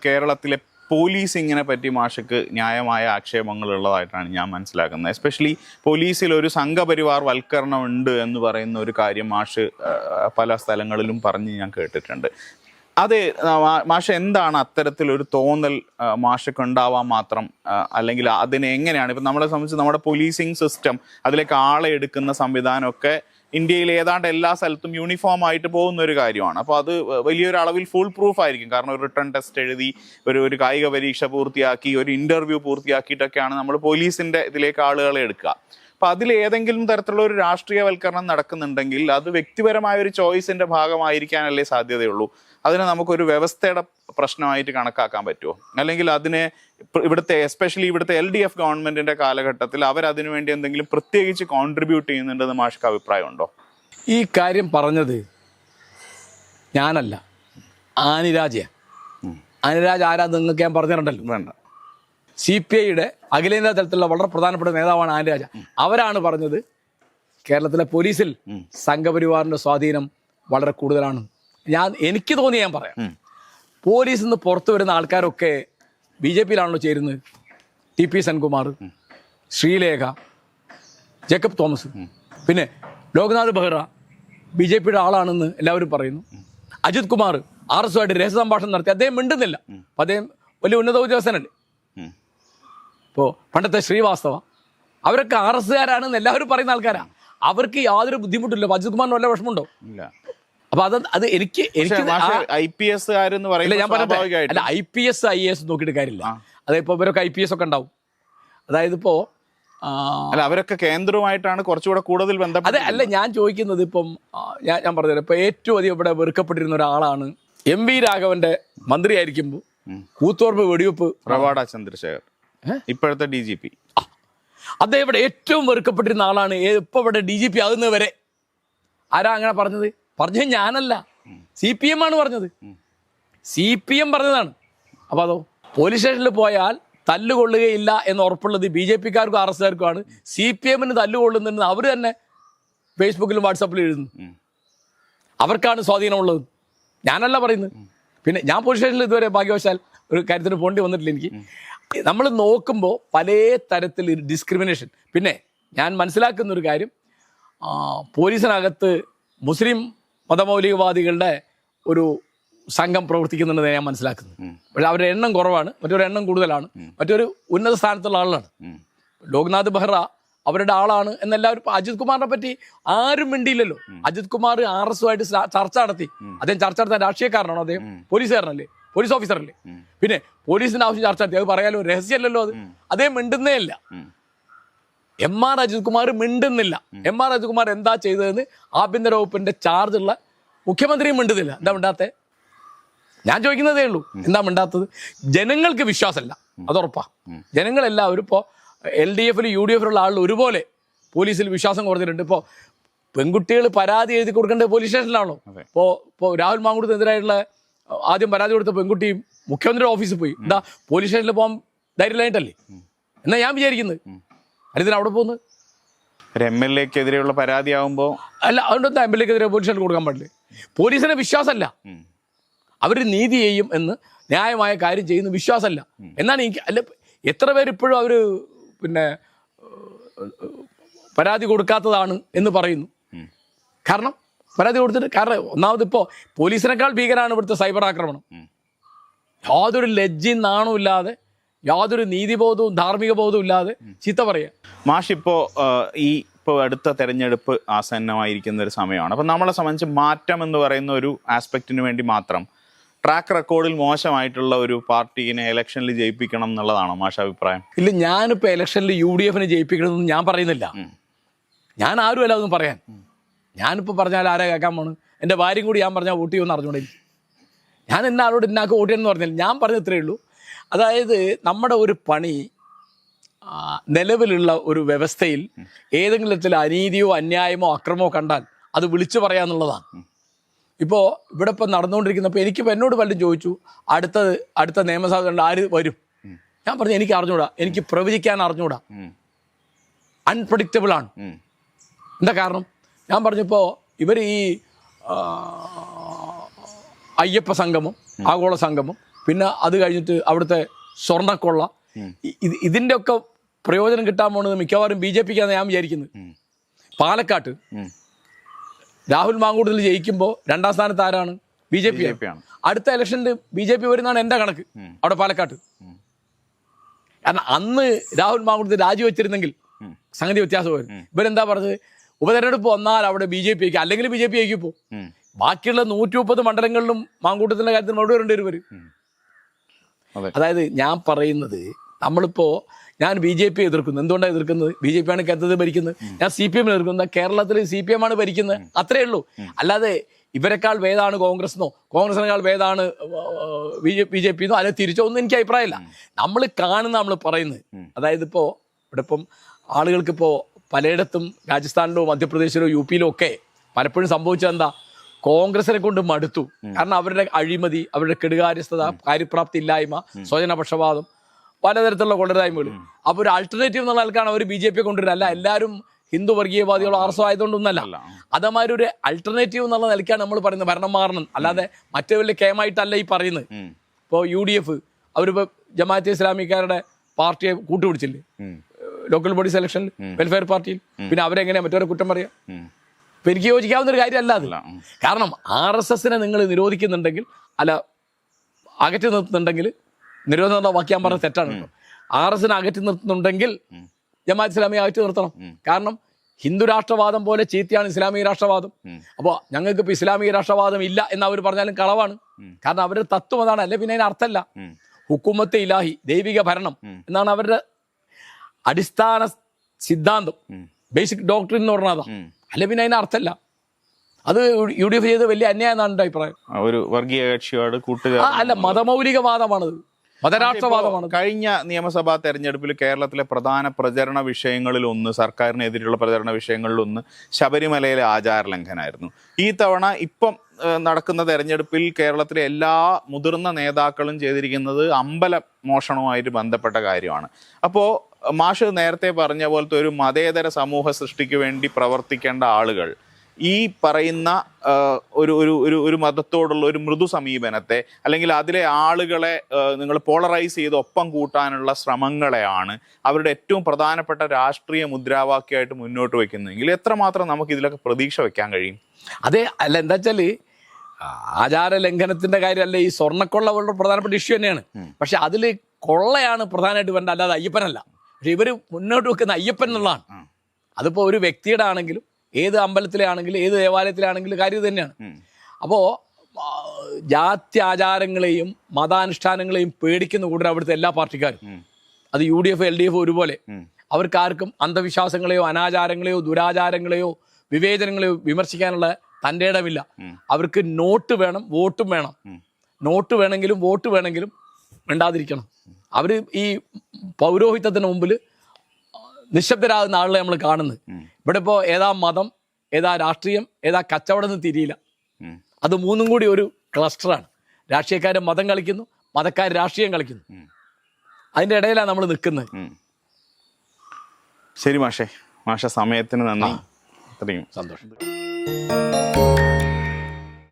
കേരളത്തിലെ പോലീസിങ്ങിനെ പറ്റി മാഷക്ക് ന്യായമായ ആക്ഷേപങ്ങൾ ഉള്ളതായിട്ടാണ് ഞാൻ മനസ്സിലാക്കുന്നത്. എസ്പെഷ്യലി പോലീസിൽ ഒരു സംഘപരിവാർ വൽക്കരണം ഉണ്ട് എന്ന് പറയുന്ന ഒരു കാര്യം മാഷ് പല സ്ഥലങ്ങളിലും പറഞ്ഞ് ഞാൻ കേട്ടിട്ടുണ്ട്. അതെ, മാഷ് എന്താണ് അത്തരത്തിലൊരു തോന്നൽ മാഷക്ക് ഉണ്ടാവാൻ മാത്രം, അല്ലെങ്കിൽ അതിനെ എങ്ങനെയാണ് ഇപ്പം നമ്മളെ സംബന്ധിച്ച് നമ്മുടെ പോലീസിങ് സിസ്റ്റം, അതിലേക്ക് ആളെ എടുക്കുന്ന സംവിധാനമൊക്കെ ഇന്ത്യയിൽ ഏതാണ്ട് എല്ലാ സ്ഥലത്തും യൂണിഫോം ആയിട്ട് പോകുന്ന ഒരു കാര്യമാണ്. അപ്പോൾ അത് വലിയൊരു അളവിൽ ഫുൾ പ്രൂഫ് ആയിരിക്കും. കാരണം ഒരു റിട്ടേൺ ടെസ്റ്റ് എഴുതി, ഒരു കായിക പരീക്ഷ പൂർത്തിയാക്കി, ഒരു ഇൻ്റർവ്യൂ പൂർത്തിയാക്കിയിട്ടൊക്കെയാണ് നമ്മൾ പോലീസിൻ്റെ ഇതിലേക്ക് ആളുകളെ എടുക്കുക. അപ്പോൾ അതിൽ ഏതെങ്കിലും തരത്തിലുള്ള ഒരു രാഷ്ട്രീയവൽക്കരണം നടക്കുന്നുണ്ടെങ്കിൽ അത് വ്യക്തിപരമായ ഒരു ചോയ്സിൻ്റെ ഭാഗമായിരിക്കാനല്ലേ സാധ്യതയുള്ളൂ. അതിനെ നമുക്കൊരു വ്യവസ്ഥയുടെ പ്രശ്നമായിട്ട് കണക്കാക്കാൻ പറ്റുമോ? അല്ലെങ്കിൽ അതിനെ എസ്പെഷ്യലി ഇവിടുത്തെ LDF ഗവൺമെന്റിന്റെ കാലഘട്ടത്തിൽ അവരതിനു വേണ്ടി എന്തെങ്കിലും പ്രത്യേകിച്ച് കോൺട്രിബ്യൂട്ട് ചെയ്യുന്നുണ്ടെന്ന് മാഷ്ക്ക് അഭിപ്രായമുണ്ടോ? ഈ കാര്യം പറഞ്ഞത് ഞാനല്ല, ആനിരാജ. ആനിരാജ് ആരാ നിങ്ങൾക്ക് ഞാൻ പറഞ്ഞിട്ടുണ്ടല്ലോ. വേണ്ട. CPIയുടെ അഖിലേന്ത്യാ തലത്തിലുള്ള വളരെ പ്രധാനപ്പെട്ട നേതാവാണ് ആനിരാജ. അവരാണ് പറഞ്ഞത് കേരളത്തിലെ പോലീസിൽ സംഘപരിവാറിന്റെ സ്വാധീനം വളരെ കൂടുതലാണ്. എനിക്ക് തോന്നിയ ഞാൻ പറയാം. പോലീസിൽ നിന്ന് പുറത്തു വരുന്ന ആൾക്കാരൊക്കെ BJPയിലാണല്ലോ ചേരുന്നത്. TP Senkumar, Sreelekha, Jacob Thomas, പിന്നെ ലോക്നാഥ് ബെഹ്റ BJPയുടെ ആളാണെന്ന് എല്ലാവരും പറയുന്നു. അജിത് കുമാർ RSUമായിട്ട് രഹസ്യ സംഭാഷണം നടത്തി. അദ്ദേഹം മിണ്ടുന്നില്ല. അപ്പം അദ്ദേഹം വലിയ ഉന്നത ഉദ്യോഗസ്ഥനല്ലേ. ഇപ്പോൾ പണ്ടത്തെ ശ്രീവാസ്തവ, അവരൊക്കെ RSകാരാണെന്ന് എല്ലാവരും പറയുന്ന ആൾക്കാരാണ്. അവർക്ക് യാതൊരു ബുദ്ധിമുട്ടില്ല. അജിത് കുമാറിന് വല്ല വിഷമമുണ്ടോ? ഇല്ല. അപ്പൊ അത് എനിക്ക് IPS ഞാൻ പറഞ്ഞ IPS IAS നോക്കിയിട്ട് കാര്യമില്ല. അതിപ്പോ ഇവരൊക്കെ IPS ഒക്കെ ഉണ്ടാവും. അതായത് ഇപ്പോ അവരൊക്കെ കേന്ദ്രവുമായിട്ടാണ് കുറച്ചുകൂടെ കൂടുതൽ ബന്ധപ്പെട്ടത്. അതെ, അല്ല ഞാൻ ചോദിക്കുന്നത് ഇപ്പം ഞാൻ പറഞ്ഞത് ഇപ്പൊ ഏറ്റവും അധികം ഇവിടെ വെറുക്കപ്പെട്ടിരുന്ന ഒരാളാണ് MV രാഘവന്റെ മന്ത്രിയായിരിക്കുമ്പോൾ കൂത്തോർപ്പ് വെടിവെപ്പ് റവാഡ ചന്ദ്രശേഖർ, ഇപ്പോഴത്തെ DGP. അദ്ദേഹം ഇവിടെ ഏറ്റവും വെറുക്കപ്പെട്ടിരുന്ന ആളാണ്. ഇപ്പൊ ഇവിടെ DGP ആകുന്നത് വരെ. ആരാ അങ്ങനെ പറഞ്ഞത്? ഞാനല്ല, CPM ആണ് പറഞ്ഞത്. CPM പറഞ്ഞതാണ്. അപ്പോൾ അതോ പോലീസ് സ്റ്റേഷനിൽ പോയാൽ തല്ലുകൊള്ളുകയില്ല എന്ന് ഉറപ്പുള്ളത് BJPക്കാർക്കും RSകാർക്കുമാണ്. CPMന് തല്ലുകൊള്ളുന്നുണ്ടെന്ന് അവർ തന്നെ ഫേസ്ബുക്കിലും വാട്സാപ്പിലും എഴുതുന്നു. അവർക്കാണ് സ്വാധീനമുള്ളത്, ഞാനല്ല പറയുന്നത്. പിന്നെ ഞാൻ പോലീസ് സ്റ്റേഷനിൽ ഇതുവരെ ഭാഗ്യവശാൽ ഒരു കാര്യത്തിന് പോണ്ടി വന്നിട്ടില്ല. എനിക്ക് നമ്മൾ നോക്കുമ്പോൾ പല തരത്തിൽ ഡിസ്ക്രിമിനേഷൻ. പിന്നെ ഞാൻ മനസ്സിലാക്കുന്ന ഒരു കാര്യം, പോലീസിനകത്ത് മുസ്ലിം മതമൗലികവാദികളുടെ ഒരു സംഘം പ്രവർത്തിക്കുന്നുണ്ടെന്ന് ഞാൻ മനസ്സിലാക്കുന്നത്. പക്ഷേ അവരുടെ എണ്ണം കുറവാണ്, മറ്റൊരു എണ്ണം കൂടുതലാണ്, മറ്റൊരു ഉന്നത സ്ഥാനത്തുള്ള ആളാണ്. ലോക്നാഥ് ബെഹ്റ അവരുടെ ആളാണ് എന്നെല്ലാവരും. അജിത് കുമാറിനെ പറ്റി ആരും മിണ്ടിയില്ലല്ലോ. അജിത് കുമാർ RSUമായിട്ട് ചർച്ച നടത്തി. അദ്ദേഹം ചർച്ച നടത്താൻ രാഷ്ട്രീയക്കാരനാണോ? അദ്ദേഹം പോലീസുകാരനല്ലേ, പോലീസ് ഓഫീസറല്ലേ. പിന്നെ പോലീസിന്റെ ആവശ്യം ചർച്ച നടത്തി, അത് പറയാലോ, രഹസ്യമല്ലല്ലോ അത്. അദ്ദേഹം മിണ്ടുന്നേ ഇല്ല. MR അജിത് കുമാർ മിണ്ടുന്നില്ല. MR അജിത് കുമാർ എന്താ ചെയ്തതെന്ന് ആഭ്യന്തര വകുപ്പിന്റെ ചാർജുള്ള മുഖ്യമന്ത്രിയും മിണ്ടുന്നില്ല. എന്താ മിണ്ടാത്തേ? ഞാൻ ചോദിക്കുന്നതേ ഉള്ളൂ, എന്താ മിണ്ടാത്തത്? ജനങ്ങൾക്ക് വിശ്വാസമല്ല, അതുറപ്പാ. ജനങ്ങളെല്ലാവരും ഇപ്പോൾ LDFലും UDFലുള്ള ആളുകൾ ഒരുപോലെ പോലീസിൽ വിശ്വാസം കുറഞ്ഞിട്ടുണ്ട്. ഇപ്പോൾ പെൺകുട്ടികൾ പരാതി എഴുതി കൊടുക്കേണ്ടത് പോലീസ് സ്റ്റേഷനിലാണോ? ഇപ്പോൾ രാഹുൽ മാങ്കൂട്ടത്തിനെതിരായിട്ടുള്ള ആദ്യം പരാതി കൊടുത്ത പെൺകുട്ടി മുഖ്യമന്ത്രിയുടെ ഓഫീസിൽ പോയി. എന്താ പോലീസ് സ്റ്റേഷനിൽ പോകാൻ ധൈര്യമായിട്ടല്ലേ എന്നാ ഞാൻ വിചാരിക്കുന്നത്. അതിന് അവിടെ പോകുന്നത് MLAക്കെതിരെയുള്ള പരാതിയാവുമ്പോൾ അല്ല, അതുകൊണ്ടൊന്നും MLAക്കെതിരെ പോലീസ് സ്റ്റേഷനിൽ കൊടുക്കാൻ പാടില്ലേ? പോലീസിനെ വിശ്വാസമല്ല, അവർ നീതി ചെയ്യും എന്ന് ന്യായമായ കാര്യം ചെയ്യുന്ന വിശ്വാസമല്ല എന്നാണ് എനിക്ക്. അല്ല, എത്ര പേര് ഇപ്പോഴും അവർ പിന്നെ പരാതി കൊടുക്കാത്തതാണ് എന്ന് പറയുന്നു. കാരണം പരാതി കൊടുത്തിട്ട്, കാരണം ഒന്നാമത് ഇപ്പോൾ പോലീസിനേക്കാൾ ഭീകരമാണ് ഇവിടുത്തെ സൈബർ ആക്രമണം. യാതൊരു ലജ്ജയും നാണവും ഇല്ലാതെ, യാതൊരു നീതിബോധവും ധാർമ്മിക ബോധവും ഇല്ലാതെ ചീത്ത പറയുക. മാഷ് ഇപ്പോൾ അടുത്ത തെരഞ്ഞെടുപ്പ് ആസന്നമായിരിക്കുന്ന ഒരു സമയമാണ്. അപ്പം നമ്മളെ സംബന്ധിച്ച് മാറ്റം എന്ന് പറയുന്ന ഒരു ആസ്പെക്റ്റിന് വേണ്ടി മാത്രം ട്രാക്ക് റെക്കോർഡിൽ മോശമായിട്ടുള്ള ഒരു പാർട്ടീനെ ഇലക്ഷനിൽ ജയിപ്പിക്കണം എന്നുള്ളതാണോ മാഷ അഭിപ്രായം? ഇല്ല, ഞാനിപ്പോൾ ഇലക്ഷനിൽ UDF ജയിപ്പിക്കണമെന്ന് ഞാൻ പറയുന്നില്ല. ഞാൻ ആരും അല്ല ഒന്നും പറയാൻ. ഞാനിപ്പോൾ പറഞ്ഞാൽ ആരാ കേൾക്കാൻ പോണ്? എൻ്റെ ഭാര്യയും കൂടി ഞാൻ പറഞ്ഞാൽ വോട്ട് ചെയ്യുമെന്ന് അറിഞ്ഞൂടെ? ഞാൻ ആളോട് ഇന്നാൾക്ക് വോട്ട് ചെയ്യുമെന്ന് പറഞ്ഞാൽ ഞാൻ പറഞ്ഞ ഇത്രയേ ഉള്ളൂ. അതായത് നമ്മുടെ ഒരു പണി നിലവിലുള്ള ഒരു വ്യവസ്ഥയിൽ ഏതെങ്കിലും തരത്തിൽ അനീതിയോ അന്യായമോ അക്രമമോ കണ്ടാൽ അത് വിളിച്ചു പറയാന്നുള്ളതാണ്. ഇപ്പോൾ ഇവിടെ ഇപ്പം നടന്നുകൊണ്ടിരിക്കുന്നപ്പോൾ എനിക്കിപ്പോൾ എന്നോട് പലരും ചോദിച്ചു അടുത്ത നിയമസഭകളിൽ ആര് വരും. ഞാൻ പറഞ്ഞു എനിക്ക് അറിഞ്ഞൂടാ, എനിക്ക് പ്രവചിക്കാൻ അറിഞ്ഞൂടാ, അൺപ്രഡിക്റ്റബിൾ ആണ്. എന്താ കാരണം? ഞാൻ പറഞ്ഞപ്പോൾ ഇവർ ഈ അയ്യപ്പ സംഗമം, ആഗോള സംഗമം, പിന്നെ അത് കഴിഞ്ഞിട്ട് അവിടുത്തെ സ്വർണ്ണക്കൊള്ള, ഇതിൻ്റെ ഒക്കെ പ്രയോജനം കിട്ടാൻ പോകുന്നത് മിക്കവാറും BJPക്കാണ് ഞാൻ വിചാരിക്കുന്നത്. പാലക്കാട്ട് രാഹുൽ മാങ്കൂട്ടത്തിൽ ജയിക്കുമ്പോൾ 2ാം സ്ഥാനത്ത് ആരാണ്? BJP ആണ്. അടുത്ത ഇലക്ഷനിൽ BJP വരുന്നതാണ് എൻ്റെ കണക്ക് അവിടെ പാലക്കാട്ട്. കാരണം അന്ന് രാഹുൽ മാങ്കൂട്ടത്തിൽ രാജിവെച്ചിരുന്നെങ്കിൽ സംഗതി വ്യത്യാസമായിരുന്നു. ഇവരെന്താ പറഞ്ഞത്? ഉപതെരഞ്ഞെടുപ്പ് വന്നാൽ അവിടെ BJP ആയിരിക്കും, അല്ലെങ്കിൽ BJP ആയിരിക്കും. ഇപ്പോൾ ബാക്കിയുള്ള 130 മണ്ഡലങ്ങളിലും മാങ്കൂട്ടത്തിൻ്റെ കാര്യത്തിൽ മറുപടി വരേണ്ടി വരും. അതായത് ഞാൻ പറയുന്നത്, നമ്മളിപ്പോൾ ഞാൻ BJP എതിർക്കുന്നു. എന്തുകൊണ്ടാണ് എതിർക്കുന്നത്? BJP ആണ് കേരളത്തിൽ ഭരിക്കുന്നത്, ഞാൻ CPM എതിർക്കുന്നത്. കേരളത്തിൽ CPM ആണ് ഭരിക്കുന്നത്, അത്രേ ഉള്ളൂ. അല്ലാതെ ഇവരെക്കാൾ ഭേദമാണ് കോൺഗ്രസിനോ കോൺഗ്രസിനേക്കാൾ ഭേദമാണ് BJP എന്നോ അല്ലെ തിരിച്ചോ ഒന്നും എനിക്ക് അഭിപ്രായമില്ല. നമ്മൾ കാണുന്ന, നമ്മൾ പറയുന്നത്, അതായത് ഇപ്പോൾ ഇവിടെ ഇപ്പം ആളുകൾക്കിപ്പോൾ പലയിടത്തും രാജസ്ഥാനിലോ മധ്യപ്രദേശിലോ UP ഒക്കെ പലപ്പോഴും സംഭവിച്ചത് എന്താ? കോൺഗ്രസിനെ കൊണ്ട് മടുത്തു. കാരണം അവരുടെ അഴിമതി, അവരുടെ കെടുകാര്യസ്ഥത, കാര്യപ്രാപ്തി ഇല്ലായ്മ, സ്വജനപക്ഷപാതം, പലതരത്തിലുള്ള കൊള്ളരായ്മകൾ. അപ്പോൾ ഒരു ആൾട്ടർനേറ്റീവ് എന്നുള്ള ആൾക്കാണ് അവർ BJP കൊണ്ടുവരുന്നത്. അല്ല എല്ലാവരും ഹിന്ദു വർഗീയവാദികളോ RSO ആയതുകൊണ്ടൊന്നല്ല. അതേമാതിരി ഒരു ആൾട്ടർനേറ്റീവ് എന്നുള്ള നിലയ്ക്കാണ് നമ്മൾ പറയുന്നത് ഭരണം മാറണം. അല്ലാതെ മറ്റേ വലിയ കേമായിട്ടല്ല ഈ പറയുന്നത്. ഇപ്പോൾ UDF അവരിപ്പോൾ ജമാഅത്തെ ഇസ്ലാമിക്കാരുടെ പാർട്ടിയെ കൂട്ടുപിടിച്ചില്ലേ ലോക്കൽ ബോഡി സെലക്ഷനിൽ, വെൽഫെയർ പാർട്ടിയിൽ. പിന്നെ അവരെങ്ങനെയാ മറ്റവരെ കുറ്റം പറയാം? ഇപ്പം എനിക്ക് യോജിക്കാവുന്ന ഒരു കാര്യമല്ല അത്. കാരണം RSSനെ നിങ്ങൾ നിരോധിക്കുന്നുണ്ടെങ്കിൽ, അല്ല അകറ്റി നിർത്തുന്നുണ്ടെങ്കിൽ, നിരോധന വാക്യം പറഞ്ഞ തെറ്റാണ്. RSനെ അകറ്റി നിർത്തുന്നുണ്ടെങ്കിൽ ജമാഅത്ത് ഇസ്ലാമിയെ അകറ്റി നിർത്തണം. കാരണം ഹിന്ദു രാഷ്ട്രവാദം പോലെ ചീത്തയാണ് ഇസ്ലാമിക രാഷ്ട്രവാദം. അപ്പോൾ ഞങ്ങൾക്ക് ഇപ്പോൾ ഇസ്ലാമിക രാഷ്ട്രവാദം ഇല്ല എന്ന് അവർ പറഞ്ഞാലും കളവാണ്. കാരണം അവരുടെ തത്വം അതാണ്. അല്ലെ പിന്നെ അതിന് അർത്ഥമല്ല. ഹുക്കുമത്തെ ഇലാഹി, ദൈവിക ഭരണം എന്നാണ് അവരുടെ അടിസ്ഥാന സിദ്ധാന്തം, ബേസിക് ഡോക്ട്രിൻ എന്ന് പറഞ്ഞതാ. അല്ലെ പിന്നെ അതിന് അർത്ഥമല്ല. അത് UDF ചെയ്ത് വലിയ അന്യായം എന്നാണ് എൻ്റെ അഭിപ്രായം. ഒരു വർഗീയ കക്ഷിയോട് കൂട്ടുകാർ അല്ല, മതമൗലികവാദമാണത്, മതരാഷ്ട്രവാദമാണ്. കഴിഞ്ഞ നിയമസഭാ തെരഞ്ഞെടുപ്പിൽ കേരളത്തിലെ പ്രധാന പ്രചരണ വിഷയങ്ങളിലൊന്ന്, സർക്കാരിനെതിരെയുള്ള പ്രചരണ വിഷയങ്ങളിലൊന്ന് ശബരിമലയിലെ ആചാര ലംഘനമായിരുന്നു. ഈ തവണ ഇപ്പം നടക്കുന്ന തെരഞ്ഞെടുപ്പിൽ കേരളത്തിലെ എല്ലാ മുതിർന്ന നേതാക്കളും ചെയ്തിരിക്കുന്നത് അമ്പല മോഷണവുമായിട്ട് ബന്ധപ്പെട്ട കാര്യമാണ്. അപ്പോൾ മാഷ് നേരത്തെ പറഞ്ഞ പോലത്തെ ഒരു മതേതര സമൂഹ സൃഷ്ടിക്ക് വേണ്ടി പ്രവർത്തിക്കേണ്ട ആളുകൾ ഈ പറയുന്ന ഒരു മതത്തോടുള്ള ഒരു മൃദു സമീപനത്തെ, അല്ലെങ്കിൽ അതിലെ ആളുകളെ നിങ്ങൾ പോളറൈസ് ചെയ്ത് ഒപ്പം കൂട്ടാനുള്ള ശ്രമങ്ങളെയാണ് അവരുടെ ഏറ്റവും പ്രധാനപ്പെട്ട രാഷ്ട്രീയ മുദ്രാവാക്യമായിട്ട് മുന്നോട്ട് വയ്ക്കുന്നതെങ്കിൽ എത്രമാത്രം നമുക്ക് ഇതിലൊക്കെ പ്രതീക്ഷ വെക്കാൻ കഴിയും? അതെ, അല്ല എന്താ വെച്ചാൽ ആചാര ലംഘനത്തിന്റെ കാര്യമല്ല, ഈ സ്വർണ്ണക്കൊള്ള വളരെ പ്രധാനപ്പെട്ട ഇഷ്യൂ തന്നെയാണ്. പക്ഷെ അതിൽ കൊള്ളയാണ് പ്രധാനമായിട്ട് വേണ്ട, അല്ലാതെ അയ്യപ്പനല്ല. പക്ഷെ ഇവർ മുന്നോട്ട് വെക്കുന്ന അയ്യപ്പൻ എന്നുള്ളതാണ്. അതിപ്പോൾ ഒരു വ്യക്തിയുടെ ആണെങ്കിലും, ഏത് അമ്പലത്തിലെ ആണെങ്കിലും, ഏത് ദേവാലയത്തിലാണെങ്കിലും കാര്യം തന്നെയാണ്. അപ്പോൾ ജാതി ആചാരങ്ങളെയും മതാനുഷ്ഠാനങ്ങളെയും പേടിക്കുന്ന കൂടെ അവിടുത്തെ എല്ലാ പാർട്ടിക്കാരും, അത് UDF LDF ഒരുപോലെ, അവർക്കാർക്കും അന്ധവിശ്വാസങ്ങളെയോ അനാചാരങ്ങളെയോ ദുരാചാരങ്ങളെയോ വിവേചനങ്ങളെയോ വിമർശിക്കാനുള്ള തൻ്റെ ഇടമില്ല. അവർക്ക് നോട്ട് വേണം, വോട്ടും വേണം. നോട്ട് വേണമെങ്കിലും വോട്ട് വേണമെങ്കിലും മിണ്ടാതിരിക്കണം. അവർ ഈ പൗരോഹിത്യത്തിന് മുമ്പിൽ നിശബ്ദരാകുന്ന ആളുകളെ നമ്മൾ കാണുന്നത്. ഇവിടെ ഇപ്പോൾ ഏതാ മതം, ഏതാ രാഷ്ട്രീയം, ഏതാ കച്ചവടം എന്ന് തിരിയില്ല. അത് മൂന്നും കൂടി ഒരു ക്ലസ്റ്ററാണ്. രാഷ്ട്രീയക്കാർ മതം കളിക്കുന്നു, മതക്കാർ രാഷ്ട്രീയം കളിക്കുന്നു. അതിൻ്റെ ഇടയിലാണ് നമ്മൾ നിൽക്കുന്നത്. ശരി മാഷെ, സമയത്തിന് നന്ദി. അത്രയും സന്തോഷം.